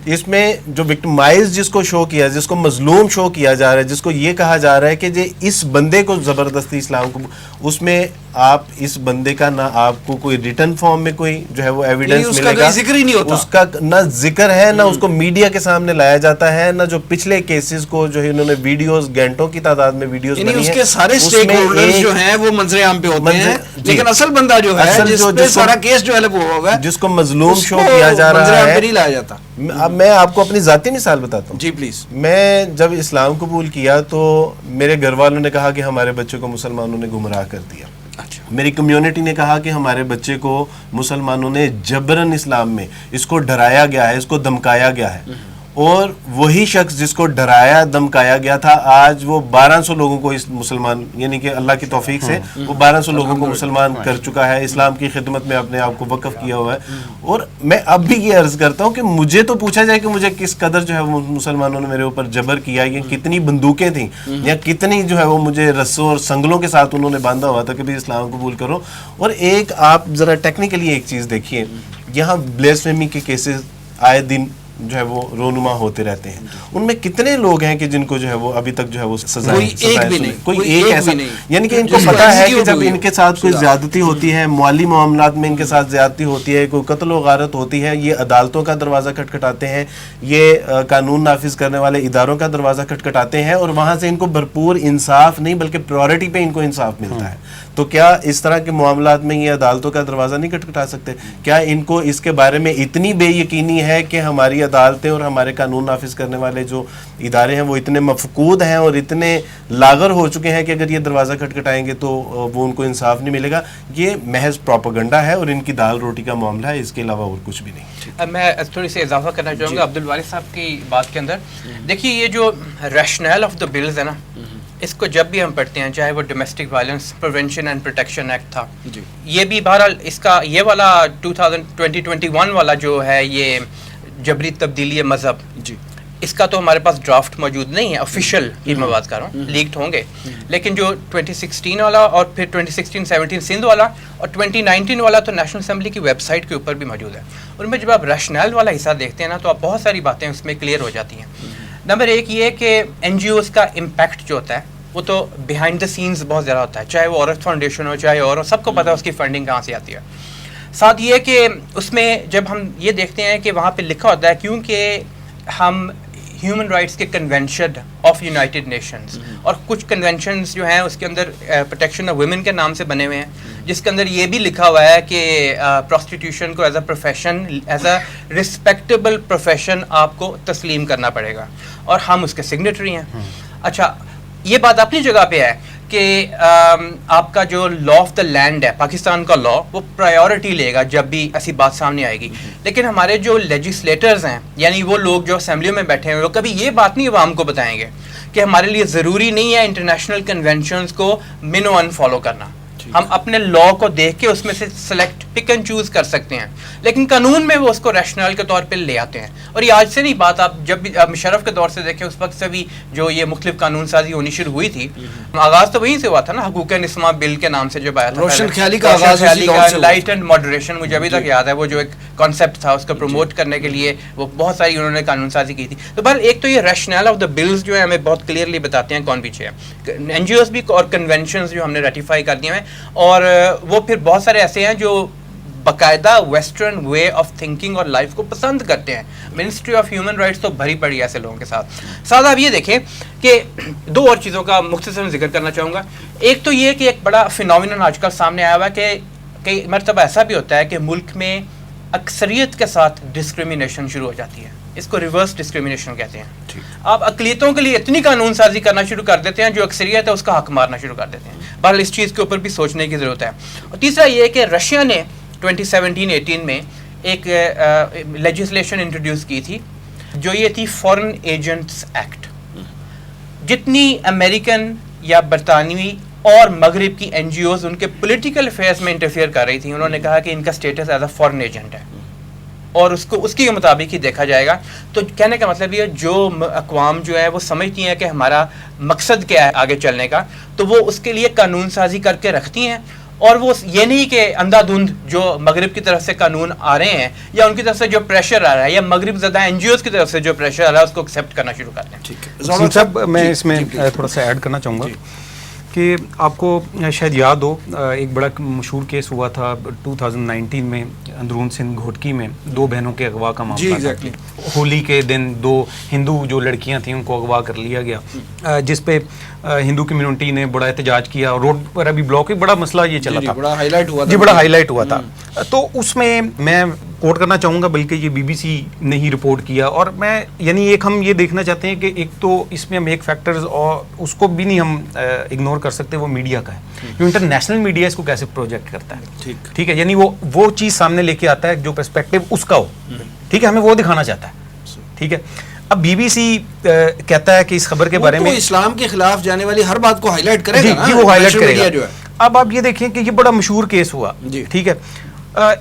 اس میں جو وکٹمائز جس کو شو کیا, جس کو مظلوم شو کیا جا رہا ہے, جس کو یہ کہا جا رہا ہے کہ جی اس بندے کو زبردستی اسلام کو, اس میں آپ اس بندے کا نہ آپ کو کوئی ریٹن فارم میں کوئی جو ہے وہ ایویڈنس ملے گا, ذکر ہی نہیں ہوتا, اس کا نہ ذکر ہے, نہ اس کو میڈیا کے سامنے لایا جاتا ہے, نہ جو پچھلے کیسز کو جو ہے انہوں نے ویڈیوز گھنٹوں کی تعداد میں ویڈیوز بنی ہیں, اس کے سارے سٹیک ہولڈرز جو ہیں وہ منظر عام پہ ہوتے ہیں, لیکن اصل بندہ جو ہے جس پہ سارا کیس جو ہے وہ ہوگا, جس کو مظلوم شو کیا جا رہا ہے, نہیں لایا جاتا. اب میں آپ کو اپنی ذاتی مثال بتاتا ہوں. جی پلیز. میں جب اسلام قبول کیا تو میرے گھر والوں نے کہا کہ ہمارے بچے کو مسلمانوں نے گمراہ کر دیا. میری کمیونٹی نے کہا کہ ہمارے بچے کو مسلمانوں نے جبراً اسلام میں اس کو ڈرایا گیا ہے, اس کو دمکایا گیا ہے. اور وہی شخص جس کو ڈرایا دمکایا گیا تھا آج وہ 1200 لوگوں کو اس مسلمان, یعنی کہ اللہ کی توفیق سے وہ 1200 لوگوں کو مسلمان کر چکا ہے, اسلام کی خدمت میں اپنے آپ کو وقف کیا ہوا ہے. اور میں اب بھی یہ عرض کرتا ہوں کہ مجھے تو پوچھا جائے کہ مجھے کس قدر جو ہے وہ مسلمانوں نے میرے اوپر جبر کیا, یا کتنی بندوقیں تھیں یا کتنی جو ہے وہ مجھے رسوں اور سنگلوں کے ساتھ انہوں نے باندھا ہوا تھا کہ بھی اسلام قبول کرو. اور ایک آپ ذرا ٹیکنیکلی ایک چیز دیکھیے, یہاں بلیسفیمی کے کیسز آئے دن جو ہے وہ رونما ہوتے رہتے ہیں. ان میں کتنے لوگ ہیں کہ جن کو جو ہے وہ ابھی تک جو ہے وہ سزائیں, کوئی ایک ایسا, یعنی کہ ان کو پتا ہے کہ جب ان کے ساتھ کوئی زیادتی ہوتی ہے, مالی معاملات میں ان کے ساتھ زیادتی ہوتی ہے, کوئی قتل و غارت ہوتی ہے, یہ عدالتوں کا دروازہ کھٹکھٹاتے ہیں, یہ قانون نافذ کرنے والے اداروں کا دروازہ کھٹکھٹاتے ہیں, اور وہاں سے ان کو بھرپور انصاف نہیں بلکہ پرائورٹی پہ ان کو انصاف ملتا ہے. تو کیا اس طرح کے معاملات میں یہ عدالتوں کا دروازہ نہیں کھٹکھٹا سکتے؟ کیا ان کو اس کے بارے میں اتنی بے یقینی ہے کہ ہماری عدالتیں اور ہمارے قانون نافذ کرنے والے جو ادارے ہیں وہ اتنے مفقود ہیں اور اتنے لاغر ہو چکے ہیں کہ اگر یہ دروازہ کھٹکھٹائیں گے تو وہ ان کو انصاف نہیں ملے گا؟ یہ محض پروپیگنڈا ہے اور ان کی دال روٹی کا معاملہ ہے, اس کے علاوہ اور کچھ بھی نہیں. میں تھوڑی سی اضافہ کرنا چاہوں گا عبد الوارث صاحب کی بات کے اندر. دیکھیے یہ جو ریشنل آف دا بلز ہے نا, اس کو جب بھی ہم پڑھتے ہیں, چاہے وہ domestic violence prevention and protection act تھا, یہ بھی بہرحال اس کا یہ والا 2021 والا جو ہے یہ جبری تبدیلی مذہب, اس کا تو ہمارے پاس ڈرافٹ موجود نہیں ہے آفیشیل کی میں بات کر رہا ہوں, لیکڈ ہوں گے. لیکن جو 2016 والا اور پھر 2016-17 سندھ والا اور 2019 والا تو نیشنل اسمبلی کی ویب سائٹ کے اوپر بھی موجود ہے. ان میں جب آپ ریشنل والا حصہ دیکھتے ہیں نا تو آپ بہت ساری باتیں اس میں کلیئر ہو جاتی ہیں. نمبر ایک یہ کہ این جی اوز کا امپیکٹ جو ہوتا ہے وہ تو بیہائنڈ دا سینز بہت زیادہ ہوتا ہے, چاہے وہ عورت فاؤنڈیشن ہو چاہے اور سب کو پتہ ہے اس کی فنڈنگ کہاں سے آتی ہے. ساتھ یہ کہ اس میں جب ہم یہ دیکھتے ہیں کہ وہاں پہ لکھا ہوتا ہے کیونکہ ہم ہیومن رائٹس کے کنونشن آف یونائٹڈ نیشنز اور کچھ کنونشنز جو ہیں اس کے اندر پروٹیکشن آف ویمن کے نام سے بنے ہوئے ہیں, جس کے اندر یہ بھی لکھا ہوا ہے کہ پروسٹیٹیوشن کو as a profession, as a respectable profession آپ کو تسلیم کرنا پڑے گا, اور ہم اس کے سگنیٹری ہیں. اچھا یہ بات اپنی جگہ پہ ہے کہ آپ کا جو لا آف دا لینڈ ہے پاکستان کا لا, وہ پرائیورٹی لے گا جب بھی ایسی بات سامنے آئے گی. لیکن ہمارے جو لیجسلیٹرز ہیں, یعنی وہ لوگ جو اسمبلیوں میں بیٹھے ہیں, وہ کبھی یہ بات نہیں عوام کو بتائیں گے کہ ہمارے لیے ضروری نہیں ہے انٹرنیشنل کنونشنز کو من و ان فالو کرنا. ہم اپنے لا کو دیکھ کے اس میں سے سلیکٹ پک اینڈ چوز کر سکتے ہیں, لیکن قانون میں وہ اس کو ریشنل کے طور پہ لے آتے ہیں. اور یہ آج سے نہیں بات, آپ جب بھی مشرف کے دور سے دیکھیں اس وقت سے بھی جو یہ مختلف قانون سازی ہونی شروع ہوئی تھی, آغاز تو وہیں سے ہوا تھا نا, حقوق نسواں بل کے نام سے جب آیا تھا, روشن خیالی کا آغاز, لائٹ اینڈ ماڈریشن, مجھے ابھی تک یاد ہے وہ جو ایک کانسیپٹ تھا اس کو پروموٹ کرنے کے لیے وہ بہت ساری انہوں نے قانون سازی کی تھی. تو بہر ایک تو یہ ریشنل آف دا بلز جو ہے ہمیں بہت کلیئرلی بتاتے ہیں کون پیچھے ہے. این جی اوز بھی اور کنونشنز جو ہم نے ریٹیفائی کر دیے ہیں, اور وہ پھر بہت سارے ایسے ہیں جو باقاعدہ ویسٹرن وے آف تھنکنگ اور لائف کو پسند کرتے ہیں. منسٹری آف ہیومن رائٹس تو بھری پڑی ایسے لوگوں کے ساتھ. ساتھ آپ یہ دیکھیں کہ دو اور چیزوں کا مختصراً ذکر کرنا چاہوں گا. ایک تو یہ کہ ایک بڑا فینومینن آج کل سامنے آیا ہوا ہے کہ کئی مرتبہ ایسا بھی ہوتا ہے کہ ملک میں اکثریت کے ساتھ ڈسکریمنیشن شروع ہو جاتی ہے, اس کو ریورس ڈسکریمنیشن کہتے ہیں. آپ اقلیتوں کے لیے اتنی قانون سازی کرنا شروع کر دیتے ہیں, جو اکثریت ہے اس کا حق مارنا شروع کر دیتے ہیں. بہرحال اس چیز کے اوپر بھی سوچنے کی ضرورت ہے. اور تیسرا یہ کہ رشیا نے 2017-18 میں ایک لیجسلیشن انٹروڈیوس کی تھی جو یہ تھی فورن ایجنٹس ایکٹ. جتنی امریکن یا برطانوی اور مغرب کی این جی اوز ان کے پولیٹیکل افیئرس میں انٹرفیئر کر رہی تھیں, انہوں نے کہا کہ ان کا status as a foreign agent ہے اور اس کے مطابق ہی دیکھا جائے گا. تو کہنے کا مطلب یہ جو اقوام جو ہے وہ سمجھتی ہیں کہ ہمارا مقصد کیا ہے آگے چلنے کا, تو وہ اس کے لیے قانون سازی کر کے رکھتی ہیں, اور وہ یہ نہیں کہ اندھا دھند جو مغرب کی طرف سے قانون آ رہے ہیں یا ان کی طرف سے جو پریشر آ رہا ہے یا مغرب زدہ این جی اوز کی طرف سے جو پریشر آ رہا ہے اس کو ایکسیپٹ کرنا شروع کرتے ہیں. صاحب میں اس میں تھوڑا سا ایڈ کرنا چاہوں گا کہ آپ کو شاید یاد ہو ایک بڑا مشہور کیس ہوا تھا 2019 میں اندرون سندھ گھوٹکی میں, دو بہنوں کے اغوا کا معاملہ تھا. ہولی کے دن دو ہندو جو لڑکیاں تھیں ان کو اغوا کر لیا گیا, جس پہ ہندو کمیونٹی نے بڑا احتجاج کیا, روڈ پر ابھی بلاک, ایک بڑا مسئلہ یہ چلا تھا, بڑا ہائی لائٹ ہوا تھا. جی بڑا ہائی لائٹ ہوا تھا. تو اس میں کوٹ کرنا چاہوں گا، بلکہ یہ BBC نے ہی رپورٹ کیا. اور میں یعنی ایک ہم یہ دیکھنا چاہتے ہیں کہ ایک تو اس میں ہم ایک فیکٹرز اور اس کو بھی نہیں ہم اگنور کر سکتے، وہ میڈیا کا ہے. جو انٹرنیشنل میڈیا اس کو کیسے پروجیکٹ کرتا ہے، ٹھیک ہے، یعنی وہ چیز سامنے لے کے آتا ہے جو پرسپیکٹو اس کا ہو، ٹھیک ہے، ہمیں وہ دکھانا چاہتا ہے، ٹھیک ہے. اب BBC کہتا ہے کہ اس خبر کے بارے میں اسلام کے خلاف جانے والی ہر بات کو ہائی لائٹ کرے گا، جی وہ ہائی لائٹ کرے گا. اب آپ یہ دیکھیں کہ یہ بڑا مشہور کیس ہوا، ٹھیک ہے،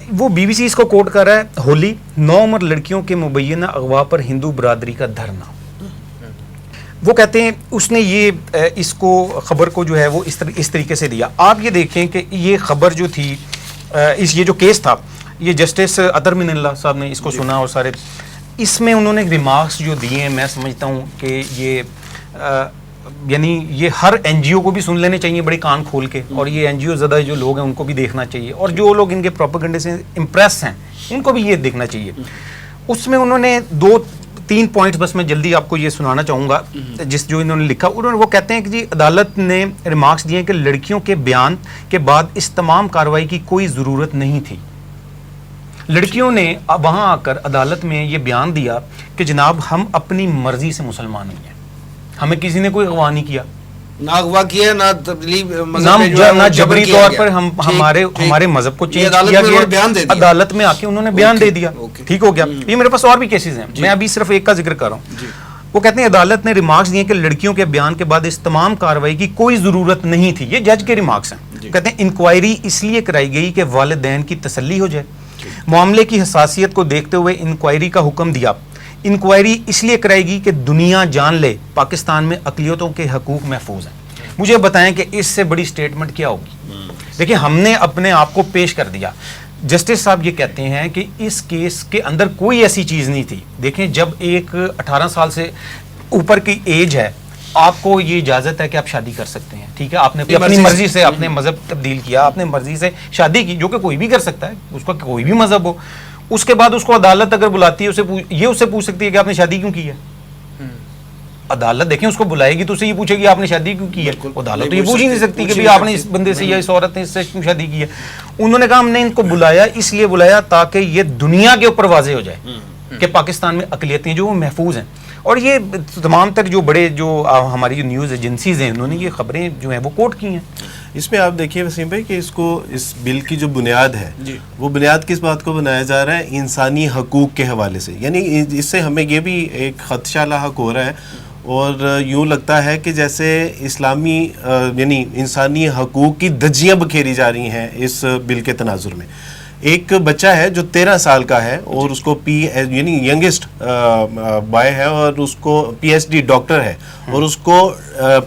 وہ BBC اس کو کوٹ کر رہا ہے. ہولی 9 عمر لڑکیوں کے مبینہ اغوا پر ہندو برادری کا دھرنا. وہ کہتے ہیں اس نے یہ اس کو خبر کو جو ہے وہ اس طریقے سے دیا. آپ یہ دیکھیں کہ یہ خبر جو تھی، یہ جو کیس تھا، یہ جسٹس اطہر من اللہ صاحب نے اس کو سنا، اور سارے اس میں انہوں نے ریمارکس جو دیے ہیں، میں سمجھتا ہوں کہ یہ یعنی یہ ہر NGO کو بھی سن لینے چاہیے بڑے کان کھول کے، اور یہ NGO زدہ جو لوگ ہیں ان کو بھی دیکھنا چاہیے، اور جو لوگ ان کے پروپیگنڈے سے امپریس ہیں ان کو بھی یہ دیکھنا چاہیے. اس میں انہوں نے 2-3 پوائنٹس بس میں جلدی آپ کو یہ سنانا چاہوں گا جو انہوں نے لکھا. وہ کہتے ہیں کہ جی عدالت نے ریمارکس دیے کہ لڑکیوں کے بیان کے بعد اس تمام کارروائی کی کوئی ضرورت نہیں تھی. لڑکیوں نے وہاں آ کر عدالت میں یہ بیان دیا کہ جناب ہم اپنی مرضی سے مسلمان ہوئی ہیں، ہمیں کسی نے کوئی اغوا نہیں کیا، نہ اغوا کیا، نہ نہ جبری طور پر ہمارے مذہب کو چینج کیا گیا. عدالت میں آ کے انہوں نے بیان دے دیا، ٹھیک ہو گیا. یہ میرے پاس اور بھی کیسز ہیں، میں ابھی صرف ایک کا ذکر کر رہا ہوں. وہ کہتے ہیں عدالت نے ریمارکس دیے کہ لڑکیوں کے بیان کے بعد اس تمام کارروائی کی کوئی ضرورت نہیں تھی. یہ جج کے ریمارکس ہیں. کہتے ہیں انکوائری اس لیے کرائی گئی کہ والدین کی تسلی ہو جائے. معاملے کی حساسیت کو دیکھتے ہوئے انکوائری کا حکم دیا. انکوائری اس لیے کرائے گی کہ دنیا جان لے پاکستان میں اقلیتوں کے حقوق محفوظ ہیں. مجھے بتائیں کہ اس سے بڑی سٹیٹمنٹ کیا ہوگی؟ دیکھیں ہم نے اپنے آپ کو پیش کر دیا. جسٹس صاحب یہ کہتے ہیں کہ اس کیس کے اندر کوئی ایسی چیز نہیں تھی. دیکھیں جب ایک 18 سال سے اوپر کی ایج ہے، آپ کو یہ اجازت ہے کہ آپ شادی کر سکتے ہیں، ٹھیک ہے، آپ نے اپنی مرضی سے اپنے مذہب تبدیل کیا، آپ نے مرضی سے شادی کی، جو کہ کوئی بھی کر سکتا ہے، اس کا کوئی بھی مذہب ہو. اس کے بعد اس کو عدالت اگر بلاتی ہے اس سے پوچھ سکتی ہے کہ آپ نے شادی کیوں کی ہے. عدالت دیکھیں اس کو بلائے گی تو اسے یہ پوچھے گی آپ نے شادی کیوں کی ہے. عدالت تو یہ پوچھ ہی نہیں سکتی کہ آپ نے اس بندے سے یا اس عورت نے اس سے کیوں شادی کی ہے. انہوں نے کہا ہم نے ان کو بلایا اس لیے بلایا تاکہ یہ دنیا کے اوپر واضح ہو جائے کہ پاکستان میں اقلیتیں جو وہ محفوظ ہیں. اور یہ تمام تر جو بڑے جو ہماری جو نیوز ایجنسیز ہیں انہوں نے یہ خبریں جو ہیں وہ کوٹ کی ہیں. اس میں آپ دیکھیے وسیم بھائی کہ اس بل کی جو بنیاد ہے وہ بنیاد کس بات کو بنایا جا رہا ہے؟ انسانی حقوق کے حوالے سے. یعنی اس سے ہمیں یہ بھی ایک خدشہ لاحق ہو رہا ہے اور یوں لگتا ہے کہ جیسے اسلامی یعنی انسانی حقوق کی دھجیاں بکھیری جا رہی ہیں اس بل کے تناظر میں. ایک بچہ ہے جو 13 سال کا ہے اور اس کو یعنی ینگسٹ بوائے ہے اور اس کو PhD ڈاکٹر ہے اور اس کو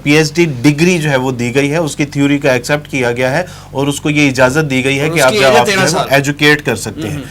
PhD ڈگری جو ہے وہ دی گئی ہے، اس کی تھیوری کا ایکسیپٹ کیا گیا ہے اور اس کو یہ اجازت دی گئی ہے کہ آپ ایجوکیٹ کر سکتے ہیں.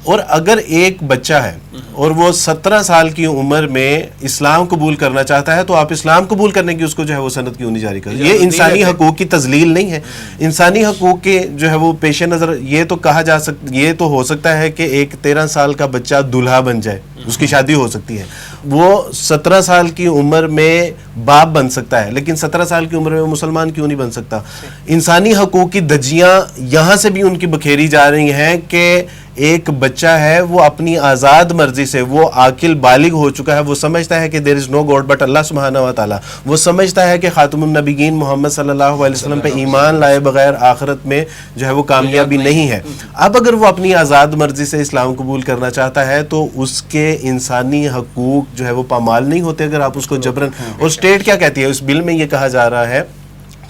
اور اگر ایک بچہ ہے اور وہ 17 سال کی عمر میں اسلام قبول کرنا چاہتا ہے تو آپ اسلام قبول کرنے کی اس کو جو ہے وہ سند کیوں نہیں جاری کر؟ یہ انسانی حقوق کی تذلیل نہیں ہے. انسانی حقوق کے جو ہے وہ پیش نظر یہ تو کہا جا سکتا، یہ تو ہو سکتا ہے کہ ایک 13 سال کا بچہ دلہا بن جائے، اس کی شادی ہو سکتی ہے. وہ 17 سال کی عمر میں باپ بن سکتا ہے، لیکن 17 سال کی عمر میں مسلمان کیوں نہیں بن سکتا؟ انسانی حقوق کی دھجیاں یہاں سے بھی ان کی بکھیری جا رہی ہیں کہ ایک بچہ ہے وہ اپنی آزاد مرضی سے، وہ عاقل بالغ ہو چکا ہے، وہ سمجھتا ہے کہ دیر از نو گاڈ بٹ اللہ سبحانہ و تعالیٰ، وہ سمجھتا ہے کہ خاتم النبیین محمد صلی اللہ علیہ وسلم پہ ایمان لائے بغیر آخرت میں جو ہے وہ کامیابی نہیں ہے. اب اگر وہ اپنی آزاد مرضی سے اسلام قبول کرنا چاہتا ہے تو اس کے انسانی حقوق جو ہے وہ پامال نہیں ہوتے اگر آپ اس کو جبرن. اور اسٹیٹ کیا کہتی ہے؟ اس بل میں یہ کہا جا رہا ہے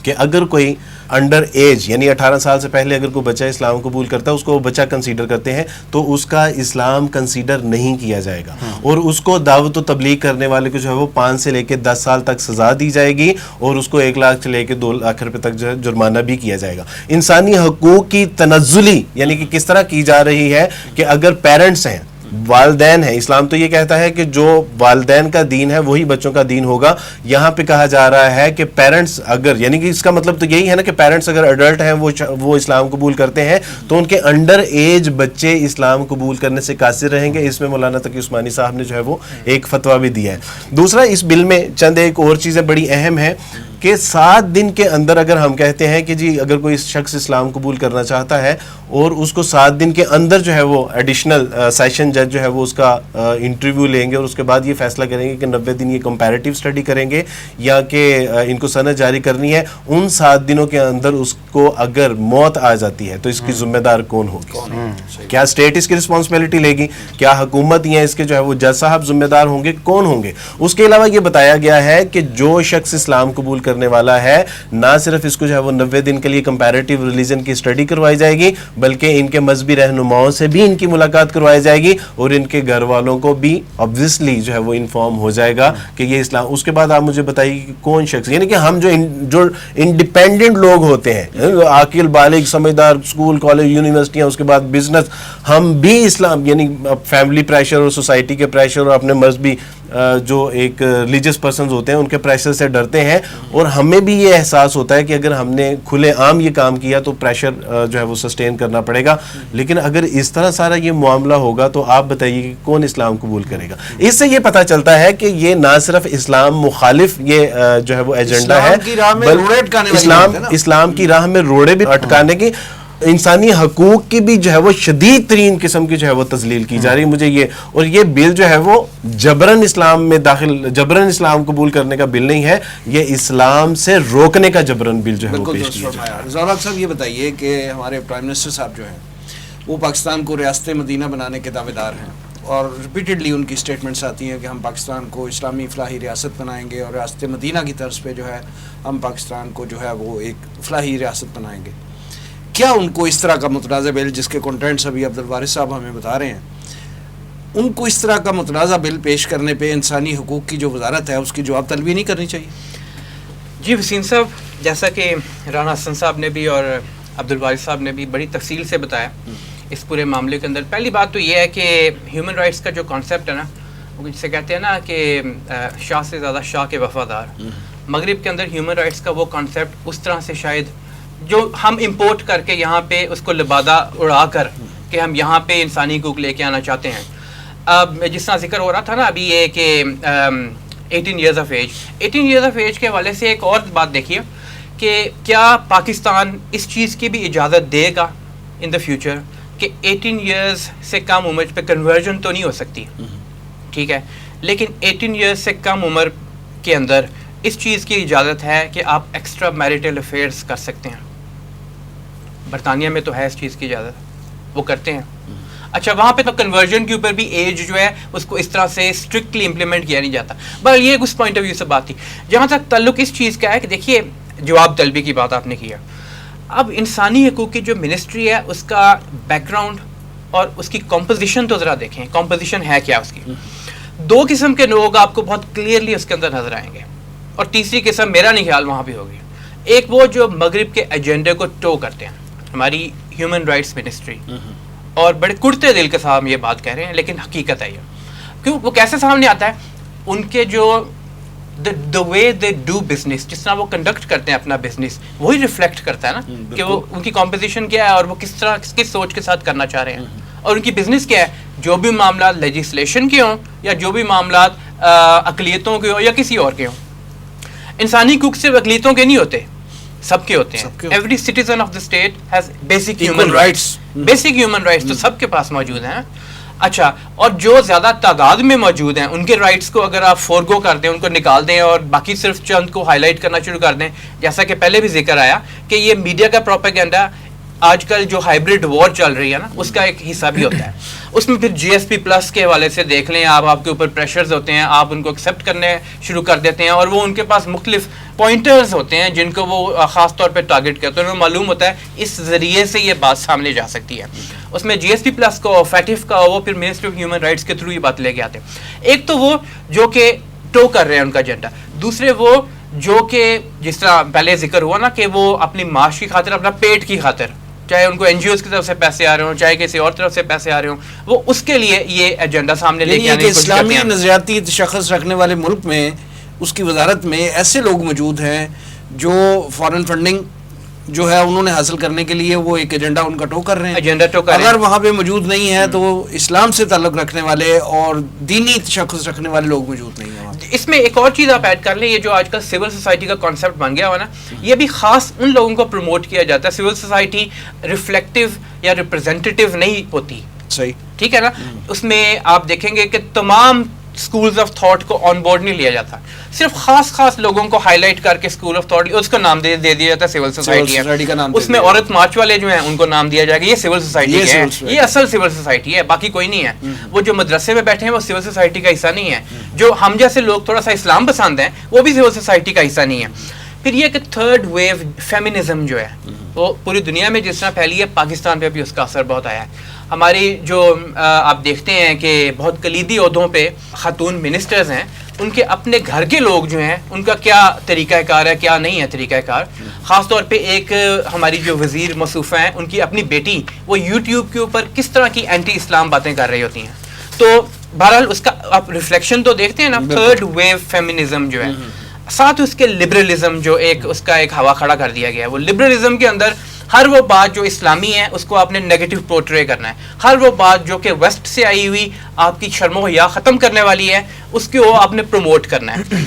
کہ اگر کوئی انڈر ایج یعنی 18 سال سے پہلے اگر کوئی بچہ اسلام قبول کرتا ہے اس کو وہ بچہ کنسیڈر کرتے ہیں تو اس کا اسلام کنسیڈر نہیں کیا جائے گا اور اس کو دعوت و تبلیغ کرنے والے کو جو ہے وہ 5 سے لے کے 10 سال تک سزا دی جائے گی اور اس کو 1 لاکھ سے لے کے 2 لاکھ روپے تک جو ہے جرمانہ بھی کیا جائے گا. انسانی حقوق کی تنزلی یعنی کہ کس طرح کی جا رہی ہے کہ اگر پیرنٹس ہیں، والدین ہیں، اسلام تو یہ کہتا ہے کہ جو والدین کا دین ہے وہی بچوں کا دین ہوگا. یہاں پہ کہا جا رہا ہے کہ پیرنٹس اگر یعنی کہ اس کا مطلب تو یہی ہے نا کہ پیرنٹس اگر ایڈلٹ ہیں وہ اسلام قبول کرتے ہیں تو ان کے انڈر ایج بچے اسلام قبول کرنے سے قاصر رہیں گے. اس میں مولانا تقی عثمانی صاحب نے جو ہے وہ ایک فتویٰ بھی دیا ہے. دوسرا اس بل میں چند ایک اور چیزیں بڑی اہم ہیں. کہ 7 دن کے اندر اگر ہم کہتے ہیں کہ جی اگر کوئی شخص اسلام قبول کرنا چاہتا ہے اور اس کو 7 دن کے اندر جو ہے وہ ایڈیشنل سیشن جج جو ہے وہ اس کا انٹرویو لیں گے اور اس کے بعد یہ فیصلہ کریں گے کہ 90 دن یہ کمپیریٹیو اسٹڈی کریں گے یا کہ ان کو سند جاری کرنی ہے, ان 7 دنوں کے اندر اس کو اگر موت آ جاتی ہے تو اس کی ذمہ دار کون ہوگی؟ کیا اسٹیٹ اس کی رسپانسبلٹی لے گی؟ کیا حکومت یا اس کے جو ہے وہ جج صاحب ذمہ دار ہوں گے؟ کون ہوں گے؟ اس کے علاوہ یہ بتایا گیا ہے کہ جو شخص اسلام قبول کرنے والا ہے نہ صرف اس کو جو ہے وہ 90 دن کے لیے کمپیریٹیو ریلیجن کی اسٹڈی کروائی جائے گی بلکہ ان کے مذہبی رہنماؤں سے بھی ان کی ملاقات کروائی جائے گی اور ان کے گھر والوں کو بھی obviously جو ہے وہ انفارم ہو جائے گا کہ یہ اسلام. اس کے بعد آپ مجھے بتائیے کہ کون شخص, یعنی کہ ہم جو انڈیپینڈنٹ لوگ ہوتے ہیں, عاقل بالغ سمجھدار, اسکول کالج یونیورسٹیاں, اس کے بعد بزنس, ہم بھی اسلام یعنی فیملی پریشر اور سوسائٹی کے پریشر اور اپنے مذہبی جو ایک ریلیجس پرسنز ہوتے ہیں ان کے پریشر سے ڈرتے ہیں اور ہمیں بھی یہ احساس ہوتا ہے کہ اگر ہم نے کھلے عام یہ کام کیا تو پریشر جو ہے وہ سسٹین کرنا پڑے گا. لیکن اگر اس طرح سارا یہ معاملہ ہوگا تو آپ بتائیے کہ کون اسلام قبول کرے گا؟ اس سے یہ پتہ چلتا ہے کہ یہ نہ صرف اسلام مخالف یہ جو ہے وہ ایجنڈا ہے, اسلام کی راہ میں روڑے بھی اٹکانے کی, انسانی حقوق کی بھی جو ہے وہ شدید ترین قسم کی جو ہے وہ تذلیل کی جا رہی ہے. مجھے یہ اور یہ بل جو ہے وہ جبرن اسلام میں داخل, جبرن اسلام قبول کرنے کا بل نہیں ہے, یہ اسلام سے روکنے کا جبرن بل جو ہے وہ پیش کیا جا رہا ہے. ضیاء صاحب یہ بتائیے کہ ہمارے پرائم منسٹر صاحب جو ہیں وہ پاکستان کو ریاست مدینہ بنانے کے دعوے دار ہیں اور ریپیٹڈلی ان کی اسٹیٹمنٹس آتی ہیں کہ ہم پاکستان کو اسلامی فلاحی ریاست بنائیں گے اور ریاست مدینہ کی طرز پہ جو ہے ہم پاکستان کو جو ہے وہ ایک فلاحی ریاست بنائیں گے. کیا ان کو اس طرح کا متنازع بل, جس کے کنٹینٹس ابھی عبدالوارث صاحب ہمیں بتا رہے ہیں, ان کو اس طرح کا متنازع بل پیش کرنے پہ انسانی حقوق کی جو وزارت ہے اس کی جواب طلبی نہیں کرنی چاہیے؟ جی وسیم صاحب, جیسا کہ رانا حسن صاحب نے بھی اور عبدالوارث صاحب نے بھی بڑی تفصیل سے بتایا اس پورے معاملے کے اندر, پہلی بات تو یہ ہے کہ ہیومن رائٹس کا جو کانسیپٹ ہے نا, وہ جسے کہتے ہیں نا کہ شاہ سے زیادہ شاہ کے وفادار, مغرب کے اندر ہیومن رائٹس کا وہ کانسیپٹ اس طرح سے شاید جو ہم امپورٹ کر کے یہاں پہ اس کو لبادہ اڑا کر کہ ہم یہاں پہ انسانی حقوق لے کے آنا چاہتے ہیں. اب جس طرح ذکر ہو رہا تھا نا ابھی یہ کہ 18 years of age, 18 years of age کے حوالے سے ایک اور بات دیکھیے کہ کیا پاکستان اس چیز کی بھی اجازت دے گا ان دا فیوچر کہ 18 ایئرز سے کم عمر پہ کنورژن تو نہیں ہو سکتی, ٹھیک ہے, لیکن 18 ایئرز سے کم عمر کے اندر اس چیز کی اجازت ہے کہ آپ ایکسٹرا میریٹل افیئرس کر سکتے ہیں. برطانیہ میں تو ہے اس چیز کی اجازت, وہ کرتے ہیں. اچھا, وہاں پہ تو کنورژن کے اوپر بھی ایج جو ہے اس کو اس طرح سے اسٹرکٹلی امپلیمنٹ کیا نہیں جاتا. بس یہ اس پوائنٹ آف ویو سے بات تھی. جہاں تک تعلق اس چیز کا ہے کہ دیکھیے جواب طلبی کی بات آپ نے کیا, اب انسانی حقوق کی جو منسٹری ہے اس کا بیک گراؤنڈ اور اس کی کمپوزیشن تو ذرا دیکھیں, کمپوزیشن ہے کیا اس کی. 2 قسم کے لوگ آپ کو بہت کلیئرلی اس کے اندر نظر آئیں گے, اور تیسری قسم میرا نہیں خیال وہاں پہ ہوگی. ایک وہ جو مغرب کے ایجنڈے کو ٹو کرتے ہیں, ہماری ہیومن رائٹس منسٹری, اور بڑے کڑتے دل کے ساتھ ہم یہ بات کہہ رہے ہیں لیکن حقیقت ہے یہ. کیوں وہ کیسے سامنے آتا ہے, ان کے جو the way they do business, جس طرح وہ کنڈکٹ کرتے ہیں اپنا بزنس, وہی ریفلیکٹ کرتا ہے نا کہ وہ ان کی کمپوزیشن کیا ہے اور وہ کس طرح کس سوچ کے ساتھ کرنا چاہ رہے ہیں, اور ان کی بزنس کیا ہے. جو بھی معاملات لیجسلیشن کے ہوں یا جو بھی معاملات اقلیتوں کے ہوں یا کسی اور کے ہوں, انسانی حقوق صرف اقلیتوں کے نہیں ہوتے, سب کے ہوتے ہیں. Every citizen of the state has basic human rights, basic human rights تو سب کے پاس موجود ہیں. اچھا, اور جو زیادہ تعداد میں موجود ہیں ان کے رائٹس کو اگر آپ فورگو کر دیں, ان کو نکال دیں اور باقی صرف چند کو ہائی لائٹ کرنا شروع کر دیں, جیسا کہ پہلے بھی ذکر آیا کہ یہ میڈیا کا پروپیگنڈا آج کل جو ہائبرڈ وار چل رہی ہے نا اس کا ایک حصہ بھی ہوتا ہے. اس میں پھر جی ایس پی پلس کے حوالے سے دیکھ لیں آپ کے اوپر پریشرز ہوتے ہیں, آپ ان کو ایکسیپٹ کرنے شروع کر دیتے ہیں, اور وہ ان کے پاس مختلف پوائنٹرز ہوتے ہیں جن کو وہ خاص طور پہ ٹارگٹ کرتے ہیں. انہیں معلوم ہوتا ہے اس ذریعے سے یہ بات سامنے جا سکتی ہے. اس میں جی ایس پی پلس کا, فیٹف کا, وہ پھر منسٹری آف ہیومن رائٹس کے تھرو یہ بات لے کے آتے ہیں. ایک تو وہ جو کہ ٹو کر رہے ہیں ان کا ایجنڈا, دوسرے وہ جو کہ جس طرح پہلے ذکر ہوا نا کہ وہ اپنی معاش کی خاطر, اپنا پیٹ کی خاطر, چاہے ان کو این جی اوز کی طرف سے پیسے آ رہے ہوں چاہے کسی اور طرف سے پیسے آ رہے ہوں, وہ اس کے لیے یہ ایجنڈا سامنے لے کے آنے کی کوشش کرتے ہیں. اسلامی نظریاتی شخص رکھنے والے ملک میں اس کی وزارت میں ایسے لوگ موجود ہیں جو فارن فنڈنگ جو ہے انہوں نے حاصل کرنے کے لیے وہ ایک ایجنڈا ان کا ٹو کر رہے ہیں. ایجنڈا ٹو کر رہے ہیں. اگر وہاں پہ موجود نہیں ہے تو اسلام سے تعلق رکھنے والے اور دینی تشخص رکھنے والے لوگ موجود نہیں ہیں وہاں. اس میں ایک اور چیز آپ ایڈ کر لیں, یہ جو آج کل سول سوسائٹی کا کانسیپٹ بن گیا ہوا نا, یہ بھی خاص ان لوگوں کو پروموٹ کیا جاتا ہے. سول سوسائٹی ریفلیکٹیو یا ریپرزینٹیو نہیں ہوتی, صحیح, ٹھیک ہے نا. اس میں آپ دیکھیں گے کہ تمام اسکولز آف تھاٹ کو آن بورڈ نہیں لیا جاتا, صرف خاص لوگوں کو ہائی لائٹ کر کے اسکول آف تھاٹ اس کا نام دے دیا جاتا ہے سول سوسائٹی ہے. اس میں عورت مارچ والے جو ہیں ان کو نام دیا جائے گا یہ سول سوسائٹی ہے, یہ اصل سول سوسائٹی ہے, باقی کوئی نہیں ہے. وہ جو مدرسے میں بیٹھے ہیں وہ سول سوسائٹی کا حصہ نہیں ہے. جو ہم جیسے لوگ تھوڑا سا اسلام پسند ہیں وہ بھی سول سوسائٹی کا حصہ نہیں ہے. پھر یہ کہ تھرڈ ویو فیمنزم جو ہے وہ پوری دنیا میں جس طرح پھیلی ہے, پاکستان پہ بھی اس کا اثر بہت آیا ہے. ہماری جو آپ دیکھتے ہیں کہ بہت کلیدی عہدوں پہ خاتون منسٹرز ہیں, ان کے اپنے گھر کے لوگ جو ہیں ان کا کیا طریقہ کار ہے, کیا نہیں ہے طریقہ کار. خاص طور پہ ایک ہماری جو وزیر موصوفہ ہیں, ان کی اپنی بیٹی وہ یوٹیوب کے اوپر کس طرح کی اینٹی اسلام باتیں کر رہی ہوتی ہیں. تو بہرحال اس کا آپ ریفلیکشن تو دیکھتے ہیں نا, تھرڈ ویو فیمنزم جو ہے. ساتھ اس کے لبرلزم جو اس کا ایک ہوا کھڑا کر دیا گیا ہے. وہ لبرلزم کے اندر ہر وہ بات جو اسلامی ہے اس کو آپ نے نیگیٹو پورٹرے کرنا ہے. ہر وہ بات جو کہ ویسٹ سے آئی ہوئی آپ کی شرم و حیا ختم کرنے والی ہے اس کو آپ نے پروموٹ کرنا ہے.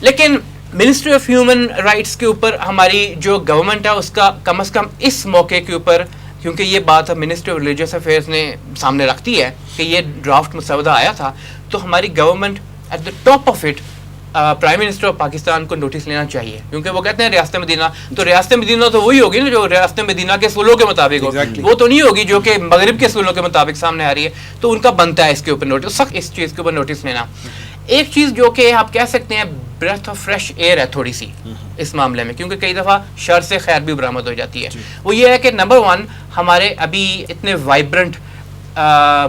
لیکن منسٹری آف ہیومن رائٹس کے اوپر ہماری جو گورنمنٹ ہے اس کا کم از کم اس موقع کے اوپر, کیونکہ یہ بات منسٹری آف ریلیجیس افیئرز نے سامنے رکھتی ہے کہ یہ ڈرافٹ مسودہ آیا تھا, تو ہماری government at the top of it prime minister of Pakistan کو نوٹس لینا چاہیے. کیونکہ وہ کہتے ہیں ریاست مدینہ, تو ریاست مدینہ تو وہی ہوگی نا جو ریاست مدینہ کے اصولوں کے مطابق ہو, وہ تو نہیں ہوگی جو کہ مغرب کے اصولوں کے مطابق سامنے آ رہی ہے. تو ان کا بنتا ہے اس کے اوپر نوٹس, سخت اس چیز کے اوپر نوٹس لینا. ایک چیز جو کہ آپ کہہ سکتے ہیں بریتھ آف فریش ایئر ہے تھوڑی سی اس معاملے میں, کیونکہ کئی دفعہ شر سے خیر بھی برآمد ہو جاتی ہے. وہ یہ ہے کہ نمبر 1 ہمارے ابھی اتنے وائبرنٹ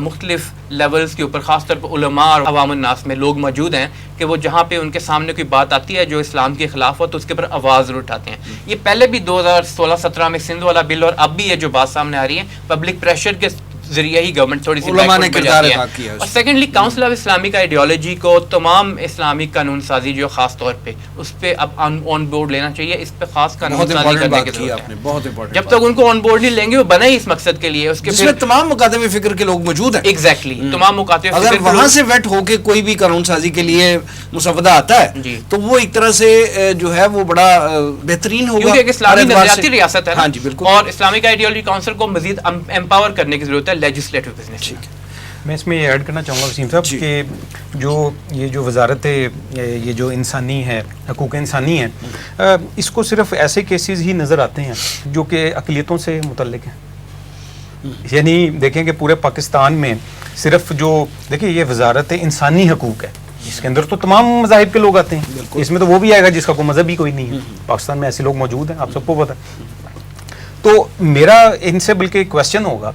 مختلف لیولز کے اوپر خاص طور پر علماء اور عوام الناس میں لوگ موجود ہیں کہ وہ جہاں پہ ان کے سامنے کوئی بات آتی ہے جو اسلام کے خلاف ہو تو اس کے اوپر آواز ضرور اٹھاتے ہیں. یہ پہلے بھی 2016-17 میں سندھ والا بل, اور اب بھی یہ جو بات سامنے آ رہی ہے پبلک پریشر کے ذریعے ہی گورنمنٹ تھوڑی سی علماء نے کردار ادا کیا ہے. اور secondly council of Islamic ideology کو تمام اسلامی قانون سازی جو خاص طور پہ اس پہ اب آن بورڈ لینا چاہیے. اس پہ خاص قانون سازی کرنے کی ضرورت ہے. بہت امپورٹنٹ. جب تک ان کو آن بورڈ نہیں لیں گے وہ بنے ہی اس مقصد کے لیے, اس کے پھر تمام مکاتب فکر کے لوگ موجود ہیں. ایگزیکٹلی تمام مکاتب فکر, اگر وہاں سے ویٹ ہو کے کوئی بھی قانون سازی کے لیے مسودہ آتا ہے تو وہ ایک طرح سے جو ہے وہ بڑا بہترین ہوگا, کیونکہ ایک اسلامی نظریاتی ریاست ہے. ہاں جی بالکل. اور اسلامک آئیڈیالوجی کاؤنسل کو مزید امپاور کرنے کی ضرورت ہے لیجسلیٹو بزنس. میں اس میں یہ ایڈ کرنا چاہوں گا وسیم صاحب کہ یہ جو وزارت یہ جو انسانی ہے, حقوق انسانی ہے, اس کو صرف ایسے کیسز ہی نظر آتے ہیں جو کہ اقلیتوں سے متعلق ہیں. یعنی دیکھیں کہ پورے پاکستان میں صرف جو دیکھیں یہ وزارت انسانی حقوق ہے, اس کے اندر تو تمام مذاہب کے لوگ آتے ہیں. اس میں تو وہ بھی آئے گا جس کا کوئی مذہب ہی کوئی نہیں ہے. پاکستان میں ایسے لوگ موجود ہیں, آپ سب کو پتہ ہے. تو میرا ان سے بلکہ کویسچن ہوگا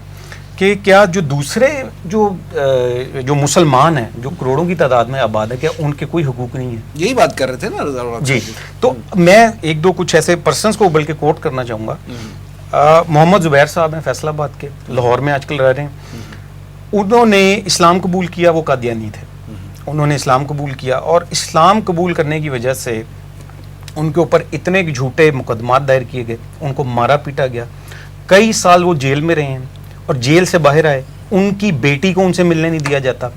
کہ کیا جو دوسرے جو مسلمان ہیں جو کروڑوں کی تعداد میں آباد ہے, کیا ان کے کوئی حقوق نہیں ہیں؟ یہی بات کر رہے تھے نا رضا. جی, تو میں ایک دو کچھ ایسے پرسنس کو بلکہ کوٹ کرنا چاہوں گا. محمد زبیر صاحب ہیں فیصل آباد کے, لاہور میں آج کل رہ رہے ہیں. انہوں نے اسلام قبول کیا, وہ قادیانی تھے. انہوں نے اسلام قبول کیا اور اسلام قبول کرنے کی وجہ سے ان کے اوپر اتنے جھوٹے مقدمات دائر کیے گئے, ان کو مارا پیٹا گیا. کئی سال وہ جیل میں رہے ہیں اور جیل سے باہر آئے. ان کی بیٹی کو ان سے ملنے نہیں دیا جاتا.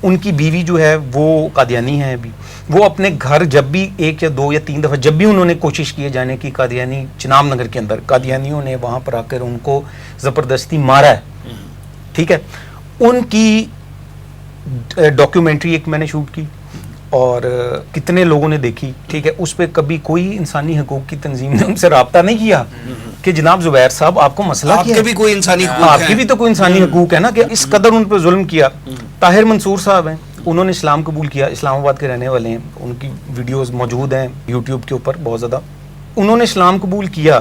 ان کی بیوی جو ہے وہ قادیانی ہے ابھی. وہ اپنے گھر جب بھی 1 یا 2 یا 3 دفعہ جب بھی انہوں نے کوشش کی جانے کی قادیانی چناب نگر کے اندر, قادیانیوں نے وہاں پر آ کر ان کو زبردستی مارا ہے. ٹھیک ہے, ان کی ڈاکیومنٹری ایک میں نے شوٹ کی اور کتنے لوگوں نے دیکھی. ٹھیک ہے, اس پہ کبھی کوئی انسانی حقوق کی تنظیم نے ان سے رابطہ نہیں کیا کہ جناب زبیر صاحب آپ کو مسئلہ کیا ہے, آپ کے بھی کوئی انسانی حقوق, آپ کے بھی تو کوئی انسانی حقوق ہے نا, کہ اس قدر ان پہ ظلم کیا. طاہر منصور صاحب ہیں, انہوں نے اسلام قبول کیا, اسلام آباد کے رہنے والے ہیں. ان کی ویڈیوز موجود ہیں یوٹیوب کے اوپر بہت زیادہ. انہوں نے اسلام قبول کیا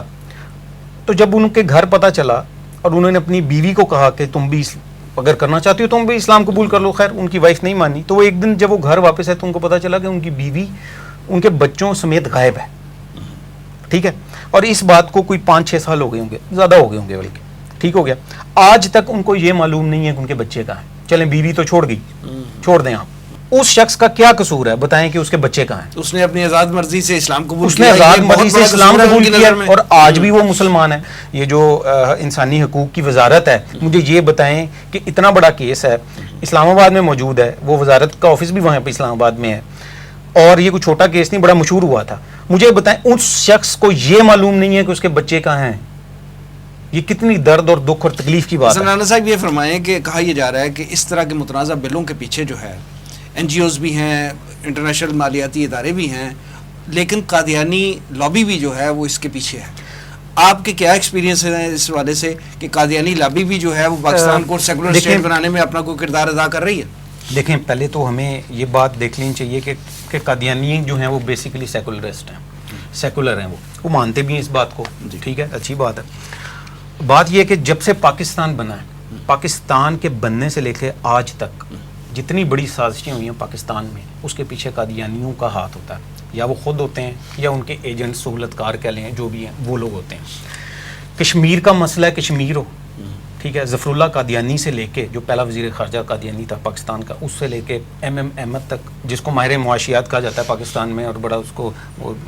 تو جب ان کے گھر پتہ چلا اور انہوں نے اپنی بیوی کو کہا کہ تم بھی اگر کرنا چاہتی ہو تم بھی اسلام قبول کر لو, خیر ان کی وائف نہیں مانی. تو وہ ایک دن جب وہ گھر واپس آئے تو ان کو پتہ چلا کہ ان کی بیوی ان کے بچوں سمیت غائب ہے. ٹھیک ہے, اور اس بات کو کوئی 5-6 سال ہو گئے ہوں گے, زیادہ ہو گئے ہوں گے بلکہ. ٹھیک ہو گیا, آج تک ان کو یہ معلوم نہیں ہے کہ ان کے بچے کہاں ہیں. چلیں بیوی تو چھوڑ گئی, چھوڑ دیں آپ, اس شخص کا کیا قصور ہے؟ بتائیں کہ اس کے بچے کہاں ہیں؟ اس نے اپنی آزاد مرضی سے اسلام قبول اس نے آزاد مرضی سے اسلام قبول کیا اور آج بھی وہ مسلمان ہے. یہ جو انسانی حقوق کی وزارت ہے, مجھے یہ بتائیں کہ اتنا بڑا کیس ہے, اسلام آباد میں موجود ہے, وہ وزارت کا آفس بھی وہاں پہ اسلام آباد میں ہے, اور یہ کوئی چھوٹا کیس نہیں, بڑا مشہور ہوا تھا. مجھے بتائیں اس شخص کو یہ معلوم نہیں ہے کہ اس کے بچے کہاں ہیں؟ یہ کتنی درد اور دکھ اور تکلیف کی بات ہے. رانا صاحب یہ فرمائیں کہ کہا یہ جا رہا ہے کہ اس طرح کے متنازع بلوں کے پیچھے جو ہے این جی اوز بھی ہیں, انٹرنیشنل مالیاتی ادارے بھی ہیں, لیکن قادیانی لابی بھی جو ہے وہ اس کے پیچھے ہے. آپ کے کیا ایکسپیرینس ہیں اس حوالے سے کہ قادیانی لابی بھی جو ہے وہ پاکستان کو سیکولر اسٹیٹ بنانے میں اپنا کوئی کردار ادا کر رہی ہے؟ دیکھیں, پہلے تو ہمیں یہ بات دیکھ لینی چاہیے کہ قادیانی جو ہیں وہ بیسیکلی سیکولرسٹ ہیں, سیکولر ہیں, وہ مانتے بھی ہیں اس بات کو. ٹھیک ہے, اچھی بات ہے. بات یہ ہے کہ جب سے پاکستان بنا ہے, پاکستان کے بننے سے لے کے آج تک جتنی بڑی سازشیں ہوئی ہیں پاکستان میں, اس کے پیچھے قادیانیوں کا ہاتھ ہوتا ہے. یا وہ خود ہوتے ہیں یا ان کے ایجنٹ, سہولت کار کہہ لیں, جو بھی ہیں وہ لوگ ہوتے ہیں. کشمیر کا مسئلہ ہے, کشمیر ہو, ٹھیک ہے, ظفر اللہ قادیانی سے لے کے, جو پہلا وزیر خارجہ قادیانی تھا پاکستان کا, اس سے لے کے ایم احمد تک, جس کو ماہر معاشیات کہا جاتا ہے پاکستان میں, اور بڑا اس کو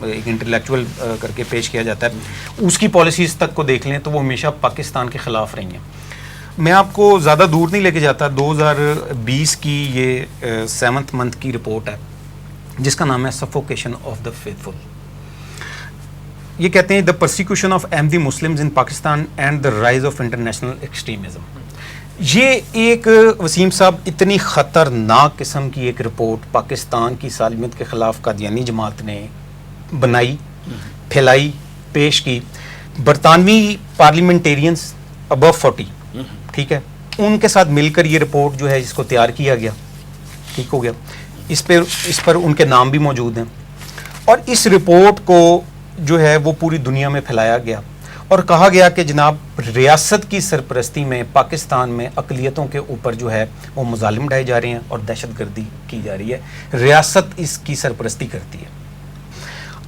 ایک انٹلیکچوئل کر کے پیش کیا جاتا ہے, اس کی پالیسیز تک کو دیکھ لیں تو وہ ہمیشہ پاکستان کے خلاف رہی ہیں. میں آپ کو زیادہ دور نہیں لے کے جاتا. 2020 کی یہ 7th منتھ کی رپورٹ ہے جس کا نام ہے سفوکیشن آف دا فیتھفل. یہ کہتے ہیں the persecution of Ahmadi Muslims in Pakistan and the rise of international extremism. یہ ایک وسیم صاحب اتنی خطرناک قسم کی ایک رپورٹ پاکستان کی سالمیت کے خلاف قادیانی جماعت نے بنائی, پھیلائی, پیش کی. برطانوی پارلیمنٹیرینز ابو 40, ٹھیک ہے, ان کے ساتھ مل کر یہ رپورٹ جو ہے اس کو تیار کیا گیا. ٹھیک ہو گیا, اس پر ان کے نام بھی موجود ہیں. اور اس رپورٹ کو جو ہے وہ پوری دنیا میں پھیلایا گیا اور کہا گیا کہ جناب ریاست کی سرپرستی میں پاکستان میں اقلیتوں کے اوپر جو ہے وہ مظالم ڈھائے جا رہے ہیں اور دہشت گردی کی جا رہی ہے, ریاست اس کی سرپرستی کرتی ہے.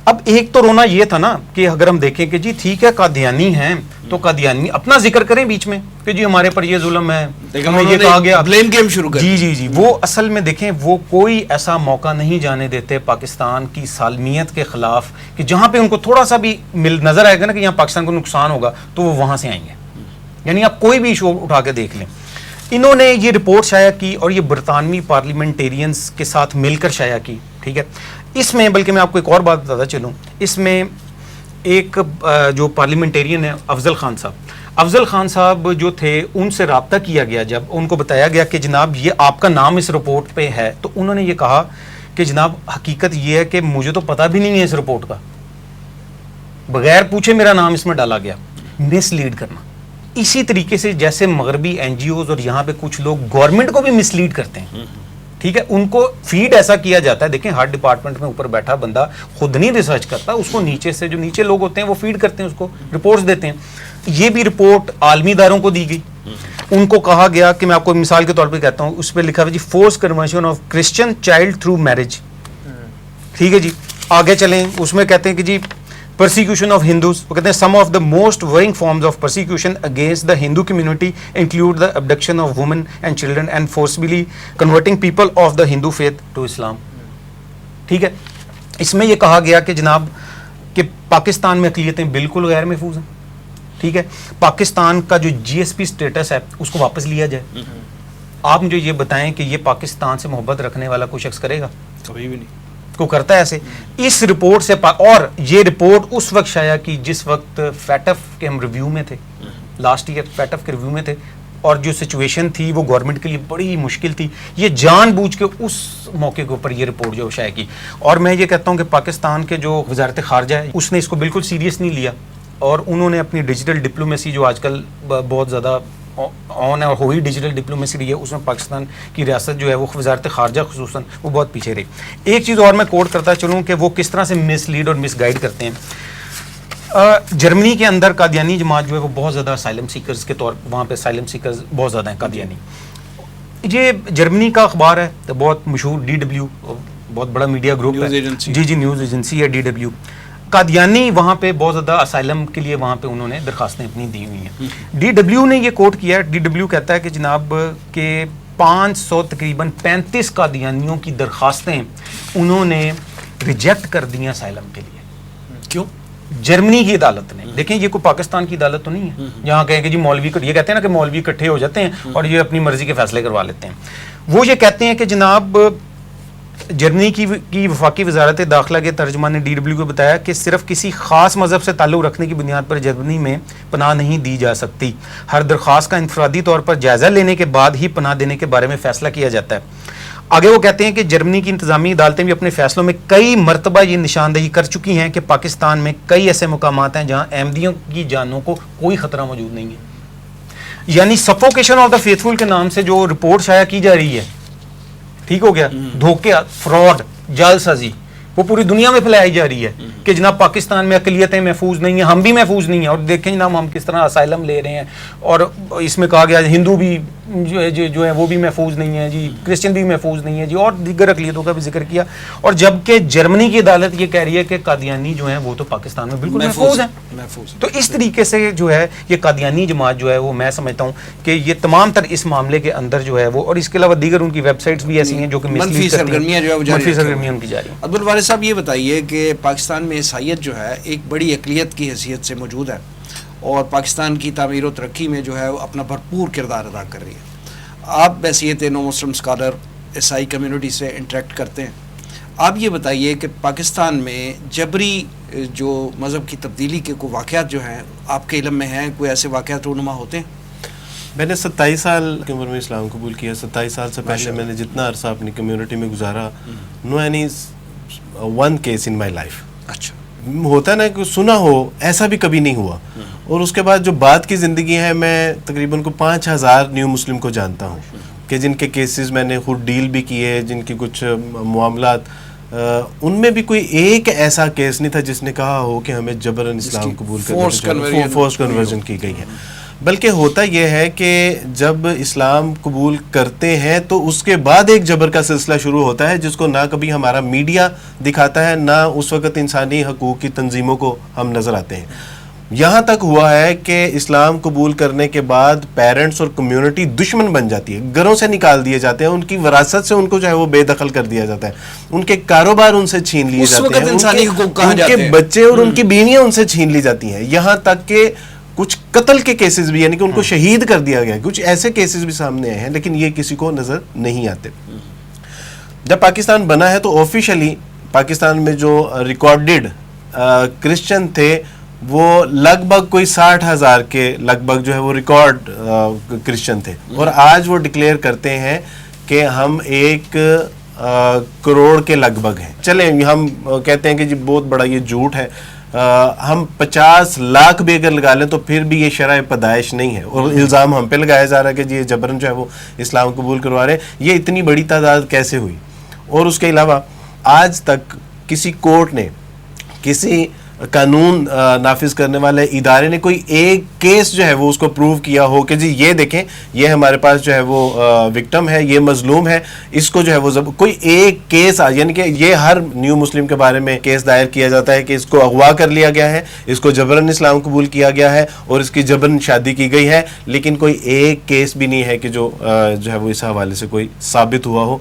اب ایک تو رونا یہ تھا نا کہ اگر ہم دیکھیں کہ جی ٹھیک ہے قادیانی ہیں تو قادیانی اپنا ذکر کریں بیچ میں کہ جی ہمارے پر یہ ظلم ہے, ہمیں یہ کہا گیا, بلیم گیم شروع کر. جی وہ اصل میں دیکھیں وہ کوئی ایسا موقع نہیں جانے دیتے پاکستان کی سالمیت کے خلاف کہ جہاں پہ ان کو تھوڑا سا بھی نظر آئے گا نا کہ یہاں پاکستان کو نقصان ہوگا تو وہ وہاں سے آئیں گے. یعنی آپ کوئی بھی ایشو اٹھا کے دیکھ لیں. انہوں نے یہ رپورٹ شائع کی اور یہ برطانوی پارلیمنٹیرینز کے ساتھ مل کر شائع کی. ٹھیک ہے, اس میں بلکہ میں آپ کو ایک اور بات بتاتا چلوں, اس میں ایک جو پارلیمنٹیرین ہے افضل خان صاحب جو تھے, ان سے رابطہ کیا گیا. جب ان کو بتایا گیا کہ جناب یہ آپ کا نام اس رپورٹ پہ ہے, تو انہوں نے یہ کہا کہ جناب حقیقت یہ ہے کہ مجھے تو پتہ بھی نہیں ہے اس رپورٹ کا, بغیر پوچھے میرا نام اس میں ڈالا گیا. مس لیڈ کرنا. اسی طریقے سے جیسے مغربی این جی اوز اور یہاں پہ کچھ لوگ گورنمنٹ کو بھی مس لیڈ کرتے ہیں. ٹھیک ہے, ان کو فیڈ ایسا کیا جاتا ہے. دیکھیں ہر ڈپارٹمنٹ میں اوپر بیٹھا بندہ خود نہیں ریسرچ کرتا, اس کو نیچے سے جو نیچے لوگ ہوتے ہیں وہ فیڈ کرتے ہیں, اس کو رپورٹس دیتے ہیں. یہ بھی رپورٹ عالمی اداروں کو دی گئی. ان کو کہا گیا کہ میں آپ کو مثال کے طور پہ کہتا ہوں, اس پہ لکھا ہوا جی force conversion of Christian child through marriage. ٹھیک ہے جی, آگے چلیں, اس میں کہتے ہیں کہ جی persecution of Hindus, وہ کہتے ہیں some of the most worrying forms of persecution against the Hindu community include the abduction of women and children and forcibly converting people of the Hindu faith to Islam. ٹھیک ہے, اس میں یہ کہا گیا کہ جناب کہ پاکستان میں اقلیتیں بالکل غیر محفوظ ہیں. ٹھیک ہے, پاکستان کا جو جی ایس پی اسٹیٹس ہے اس کو واپس لیا جائے. آپ مجھے یہ بتائیں کہ یہ پاکستان سے محبت رکھنے والا کوئی شخص کرے گا؟ کبھی بھی نہیں کو کرتا ہے ایسے. اس رپورٹ سے اور یہ رپورٹ اس وقت شائع کی جس وقت فیٹف کے ہم ریویو میں تھے, لاسٹ ایئر فیٹف کے ریویو میں تھے, اور جو سچویشن تھی وہ گورنمنٹ کے لیے بڑی مشکل تھی. یہ جان بوجھ کے اس موقع کے اوپر یہ رپورٹ جو شائع کی. اور میں یہ کہتا ہوں کہ پاکستان کے جو وزارت خارجہ ہے اس نے اس کو بالکل سیریس نہیں لیا, اور انہوں نے اپنی ڈیجیٹل ڈپلومیسی جو آج کل بہت زیادہ آن ہے اور ہوئی ڈیجیٹل ڈپلومیسی رہی ہے, اس میں پاکستان کی ریاست جو ہے وہ وزارت خارجہ خصوصاً وہ بہت پیچھے رہی. ایک چیز اور میں کوٹ کرتا چلوں کہ وہ کس طرح سے مس لیڈ اور مس گائیڈ کرتے ہیں. جرمنی کے اندر قادیانی جماعت جو ہے وہ بہت زیادہ اسائلم سیکرز کے طور وہاں پہ اسائلم سیکرز بہت زیادہ ہیں قادیانی. یہ جرمنی کا اخبار ہے تو بہت مشہور DW, بہت بڑا میڈیا گروپ ہے, جی نیوز ایجنسی ہے DW. قادیانی وہاں پہ بہت زیادہ اسائلم کے لیے وہاں پہ انہوں نے درخواستیں اپنی دی ہوئی ہیں. DW نے یہ کوٹ کیا ہے, DW کہتا ہے کہ جناب کہ 500 تقریباً 35 قادیانیوں کی درخواستیں انہوں نے ریجیکٹ کر دی اسائلم کے لیے. کیوں؟ جرمنی کی عدالت نے. دیکھیں یہ کوئی پاکستان کی عدالت تو نہیں ہے جہاں کہیں کہ جی مولوی یہ کہتے ہیں نا کہ مولوی اکٹھے ہو جاتے ہیں اور یہ اپنی مرضی کے فیصلے کروا لیتے ہیں. وہ یہ کہتے ہیں کہ جناب جرمنی کی وفاقی وزارت داخلہ کے ترجمان نے DW کو بتایا کہ صرف کسی خاص مذہب سے تعلق رکھنے کی بنیاد پر جرمنی میں پناہ نہیں دی جا سکتی. ہر درخواست کا انفرادی طور پر جائزہ لینے کے بعد ہی پناہ دینے کے بارے میں فیصلہ کیا جاتا ہے. آگے وہ کہتے ہیں کہ جرمنی کی انتظامی عدالتیں بھی اپنے فیصلوں میں کئی مرتبہ یہ نشاندہی کر چکی ہیں کہ پاکستان میں کئی ایسے مقامات ہیں جہاں احمدیوں کی جانوں کو کوئی خطرہ موجود نہیں ہے. یعنی سفوکیشن آف دا فیتھفل کے نام سے جو رپورٹ شائع کی جا رہی ہے, ٹھیک ہو گیا, دھوکے, فراڈ, جعل سازی, وہ پوری دنیا میں پھیلائی جا رہی ہے کہ جناب پاکستان میں اقلیتیں محفوظ نہیں ہیں, ہم بھی محفوظ نہیں ہیں. اور دیکھیں جناب ہم کس طرح اسائلم لے رہے ہیں, اور اس میں کہا گیا ہندو بھی جو ہے وہ بھی محفوظ نہیں ہے جی, کرسچن بھی محفوظ نہیں ہے جی, اور دیگر اقلیتوں کا بھی ذکر کیا. اور جبکہ جرمنی کی عدالت یہ کہہ رہی ہے کہ قادیانی جو ہیں وہ تو پاکستان میں بالکل محفوظ ہیں. تو اس طریقے سے جو ہے یہ قادیانی جماعت جو ہے وہ میں سمجھتا ہوں کہ یہ تمام تر اس معاملے کے اندر جو ہے وہ, اور اس کے علاوہ دیگر ان کی ویب سائٹس بھی ایسی ہیں جو کہ منفی سرگرمیاں ان کی جاری ہیں. عبدالوارث صاحب یہ بتائیے کہ پاکستان میں عیسائیت جو ہے ایک بڑی اقلیت کی حیثیت سے موجود ہے اور پاکستان کی تعمیر و ترقی میں جو ہے وہ اپنا بھرپور کردار ادا کر رہی ہے. آپ بحیثیت نو مسلم اسکالر عیسائی کمیونٹی سے انٹریکٹ کرتے ہیں, آپ یہ بتائیے کہ پاکستان میں جبری جو مذہب کی تبدیلی کے کوئی واقعات جو ہیں آپ کے علم میں ہیں, کوئی ایسے واقعات رونما ہوتے ہیں؟ میں نے 27 سال کی عمر میں اسلام قبول کیا. 27 سال سے پہلے میں نے جتنا عرصہ اپنی کمیونٹی میں گزارا, no any one case in my life. اچھا, ہوتا ہے نا کہ سنا ہو, ایسا بھی کبھی نہیں ہوا. اور اس کے بعد جو بعد کی زندگی ہے, میں تقریباً کو 5000 نیو مسلم کو جانتا ہوں کہ جن کے کیسز میں نے خود ڈیل بھی کیے, جن کی کچھ معاملات, ان میں بھی کوئی ایک ایسا کیس نہیں تھا جس نے کہا ہو کہ ہمیں جبراً اسلام قبول کرنے فورس کنورژن کی گئی ہے. بلکہ ہوتا یہ ہے کہ جب اسلام قبول کرتے ہیں تو اس کے بعد ایک جبر کا سلسلہ شروع ہوتا ہے جس کو نہ کبھی ہمارا میڈیا دکھاتا ہے, نہ اس وقت انسانی حقوق کی تنظیموں کو ہم نظر آتے ہیں. یہاں تک ہوا ہے کہ اسلام قبول کرنے کے بعد پیرنٹس اور کمیونٹی دشمن بن جاتی ہے, گھروں سے نکال دیے جاتے ہیں, ان کی وراثت سے ان کو جو ہے وہ بے دخل کر دیا جاتا ہے, ان کے کاروبار ان سے چھین لیے جاتے ہیں, ان کے بچے اور ان کی بیویاں ان سے چھین لی جاتی ہیں. یہاں تک کہ کچھ قتل کے کیسز بھی, یعنی کہ ان کو شہید کر دیا گیا, کچھ ایسے کیسز بھی سامنے آئے ہیں, لیکن یہ کسی کو نظر نہیں آتے. جب پاکستان بنا ہے تو آفیشلی پاکستان میں جو ریکارڈڈ کرسچن تھے وہ لگ بھگ کوئی 60,000 کے لگ بھگ جو ہے وہ ریکارڈ کرسچن تھے, اور آج وہ ڈکلیئر کرتے ہیں کہ ہم 1 کروڑ کے لگ بھگ ہیں. چلیں ہم کہتے ہیں کہ جی بہت بڑا یہ جھوٹ ہے, ہم 50 لاکھ بھی اگر لگا لیں تو پھر بھی یہ شرح پیدائش نہیں ہے, اور الزام ہم پہ لگایا جا رہا ہے کہ جی یہ جبرن جو ہے وہ اسلام قبول کروا رہے ہیں. یہ اتنی بڑی تعداد کیسے ہوئی؟ اور اس کے علاوہ آج تک کسی کورٹ نے, کسی قانون نافذ کرنے والے ادارے نے کوئی ایک کیس جو ہے وہ اس کو پروو کیا ہو کہ جی یہ دیکھیں یہ ہمارے پاس جو ہے وہ وکٹم ہے, یہ مظلوم ہے, اس کو جو ہے وہ کوئی ایک کیس, یعنی کہ یہ ہر نیو مسلم کے بارے میں کیس دائر کیا جاتا ہے کہ اس کو اغوا کر لیا گیا ہے, اس کو جبرن اسلام قبول کیا گیا ہے اور اس کی جبرن شادی کی گئی ہے, لیکن کوئی ایک کیس بھی نہیں ہے کہ جو ہے وہ اس حوالے سے کوئی ثابت ہوا ہو.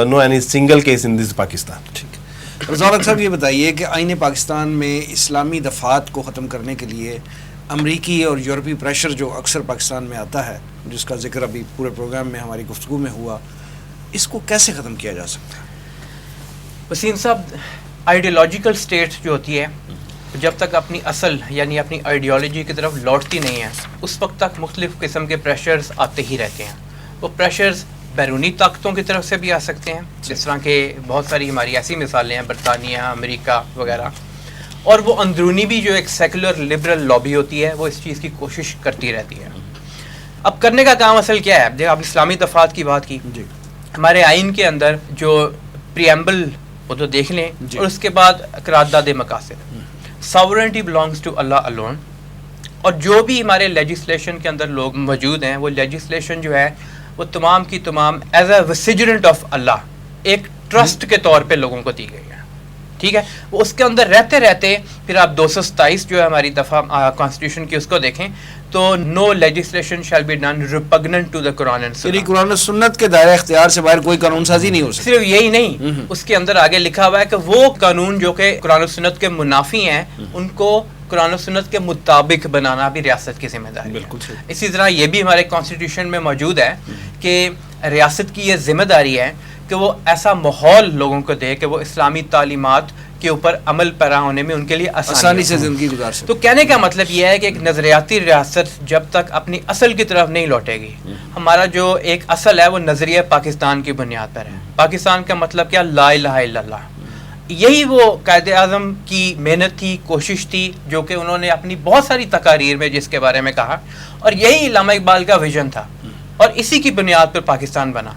نو اینی سنگل کیس ان دس پاکستان. ٹھیک ہے. رضا صاحب یہ بتائیے کہ آئین پاکستان میں اسلامی دفعات کو ختم کرنے کے لیے امریکی اور یورپی پریشر جو اکثر پاکستان میں آتا ہے, جس کا ذکر ابھی پورے پروگرام میں ہماری گفتگو میں ہوا, اس کو کیسے ختم کیا جا سکتا ہے؟ وسیم صاحب, آئیڈیالوجیکل سٹیٹ جو ہوتی ہے جب تک اپنی اصل یعنی اپنی آئیڈیالوجی کی طرف لوٹتی نہیں ہے اس وقت تک مختلف قسم کے پریشرز آتے ہی رہتے ہیں. وہ پریشرز بیرونی طاقتوں کی طرف سے بھی آ سکتے ہیں, جس طرح کہ بہت ساری ہماری ایسی مثالیں ہیں, برطانیہ, امریکہ وغیرہ, اور وہ اندرونی بھی جو ایک سیکولر لبرل لابی ہوتی ہے وہ اس چیز کی کوشش کرتی رہتی ہے. اب کرنے کا کام اصل کیا ہے؟ جب آپ اسلامی دفعات کی بات کی, ہمارے آئین کے اندر جو پریمبل وہ تو دیکھ لیں, اور اس کے بعد قرارداد مقاصد, sovereignty belongs to Allah alone, اور جو بھی ہمارے لیجسلیشن کے اندر لوگ موجود ہیں وہ لیجسلیشن جو ہے وہ تمام کی تمام ایز اے وسیجرنٹ آف اللہ ایک ٹرسٹ کے طور پہ لوگوں کو دی گئی ہے. ٹھیک ہے. وہ اس کے اندر رہتے رہتے پھر آپ 227 جو ہے ہماری دفعہ کانسٹیٹیوشن کی اس کو دیکھیں تو no legislation shall be done repugnant to the Quran and Sunnah. قرآن و سنت کے دائرہ اختیار سے باہر کوئی قانون سازی نہیں ہو سکتی. صرف یہی نہیں, اس کے اندر آگے لکھا ہوا ہے کہ وہ قانون جو کہ قرآن و سنت کے منافی ہیں ان کو قرآن و سنت کے مطابق بنانا بھی ریاست کی ذمہ داری ہے. اسی طرح یہ بھی ہمارے کانسٹیٹیوشن میں موجود ہے کہ ریاست کی یہ ذمہ داری ہے کہ وہ ایسا ماحول لوگوں کو دے کہ وہ اسلامی تعلیمات کے اوپر عمل پیرا ہونے میں ان کے لیے آسانی سے زندگی گزار سکے. تو کہنے کا مطلب یہ ہے کہ ایک نظریاتی ریاست جب تک اپنی اصل کی طرف نہیں لوٹے گی, ہمارا جو ایک اصل ہے وہ نظریہ پاکستان کی بنیاد پر ہے. پاکستان کا مطلب کیا؟ لا الہ الا اللہ. یہی وہ قائد اعظم کی محنت تھی, کوشش تھی, جو کہ انہوں نے اپنی بہت ساری تقاریر میں جس کے بارے میں کہا, اور یہی علامہ اقبال کا ویژن تھا, اور اسی کی بنیاد پر پاکستان بنا.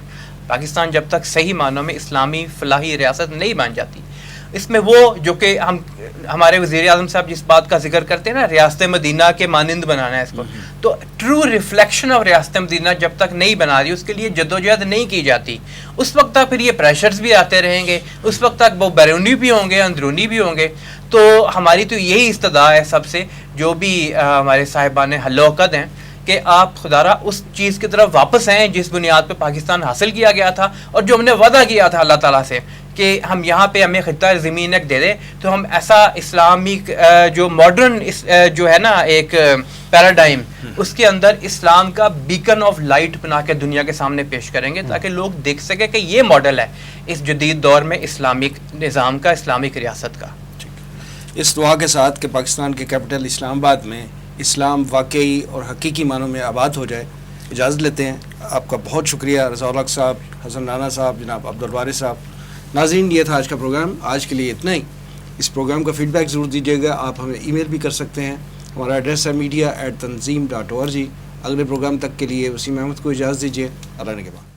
پاکستان جب تک صحیح معنوں میں اسلامی فلاحی ریاست نہیں بن جاتی, اس میں وہ جو کہ ہمارے وزیر اعظم صاحب جس بات کا ذکر کرتے ہیں نا, ریاست مدینہ کے مانند بنانا ہے اس کو, تو ٹرو ریفلیکشن آف ریاست مدینہ جب تک نہیں بنا رہی, اس کے لیے جدوجہد نہیں کی جاتی, اس وقت تک پھر یہ پریشرز بھی آتے رہیں گے, اس وقت تک وہ بیرونی بھی ہوں گے, اندرونی بھی ہوں گے. تو ہماری تو یہی استدعا ہے سب سے, جو بھی ہمارے صاحبان حل و عقد ہیں, کہ آپ خدارہ اس چیز کی طرف واپس آئیں جس بنیاد پہ پاکستان حاصل کیا گیا تھا, اور جو ہم نے وعدہ کیا تھا اللہ تعالیٰ سے کہ ہم یہاں پہ ہمیں خطہ زمین ایک دے دے, تو ہم ایسا اسلامک جو ماڈرن جو ہے نا ایک پیراڈائم, اس کے اندر اسلام کا بیکن آف لائٹ بنا کے دنیا کے سامنے پیش کریں گے, تاکہ لوگ دیکھ سکے کہ یہ ماڈل ہے اس جدید دور میں اسلامک نظام کا, اسلامک ریاست کا. اس دعا کے ساتھ کہ پاکستان کے کیپٹل اسلام آباد میں اسلام واقعی اور حقیقی معنوں میں آباد ہو جائے, اجازت لیتے ہیں. آپ کا بہت شکریہ رضا الحق صاحب, حسن رانا صاحب, جناب عبدالوارث صاحب. ناظرین, یہ تھا آج کا پروگرام. آج کے لیے اتنا ہی. اس پروگرام کا فیڈ بیک ضرور دیجیے گا. آپ ہمیں ای میل بھی کر سکتے ہیں. ہمارا ایڈریس ہے media@tanzeem.org. اگلے پروگرام تک کے لیے وسیم احمد کو اجازت دیجیے. اللہ نے کے بعد.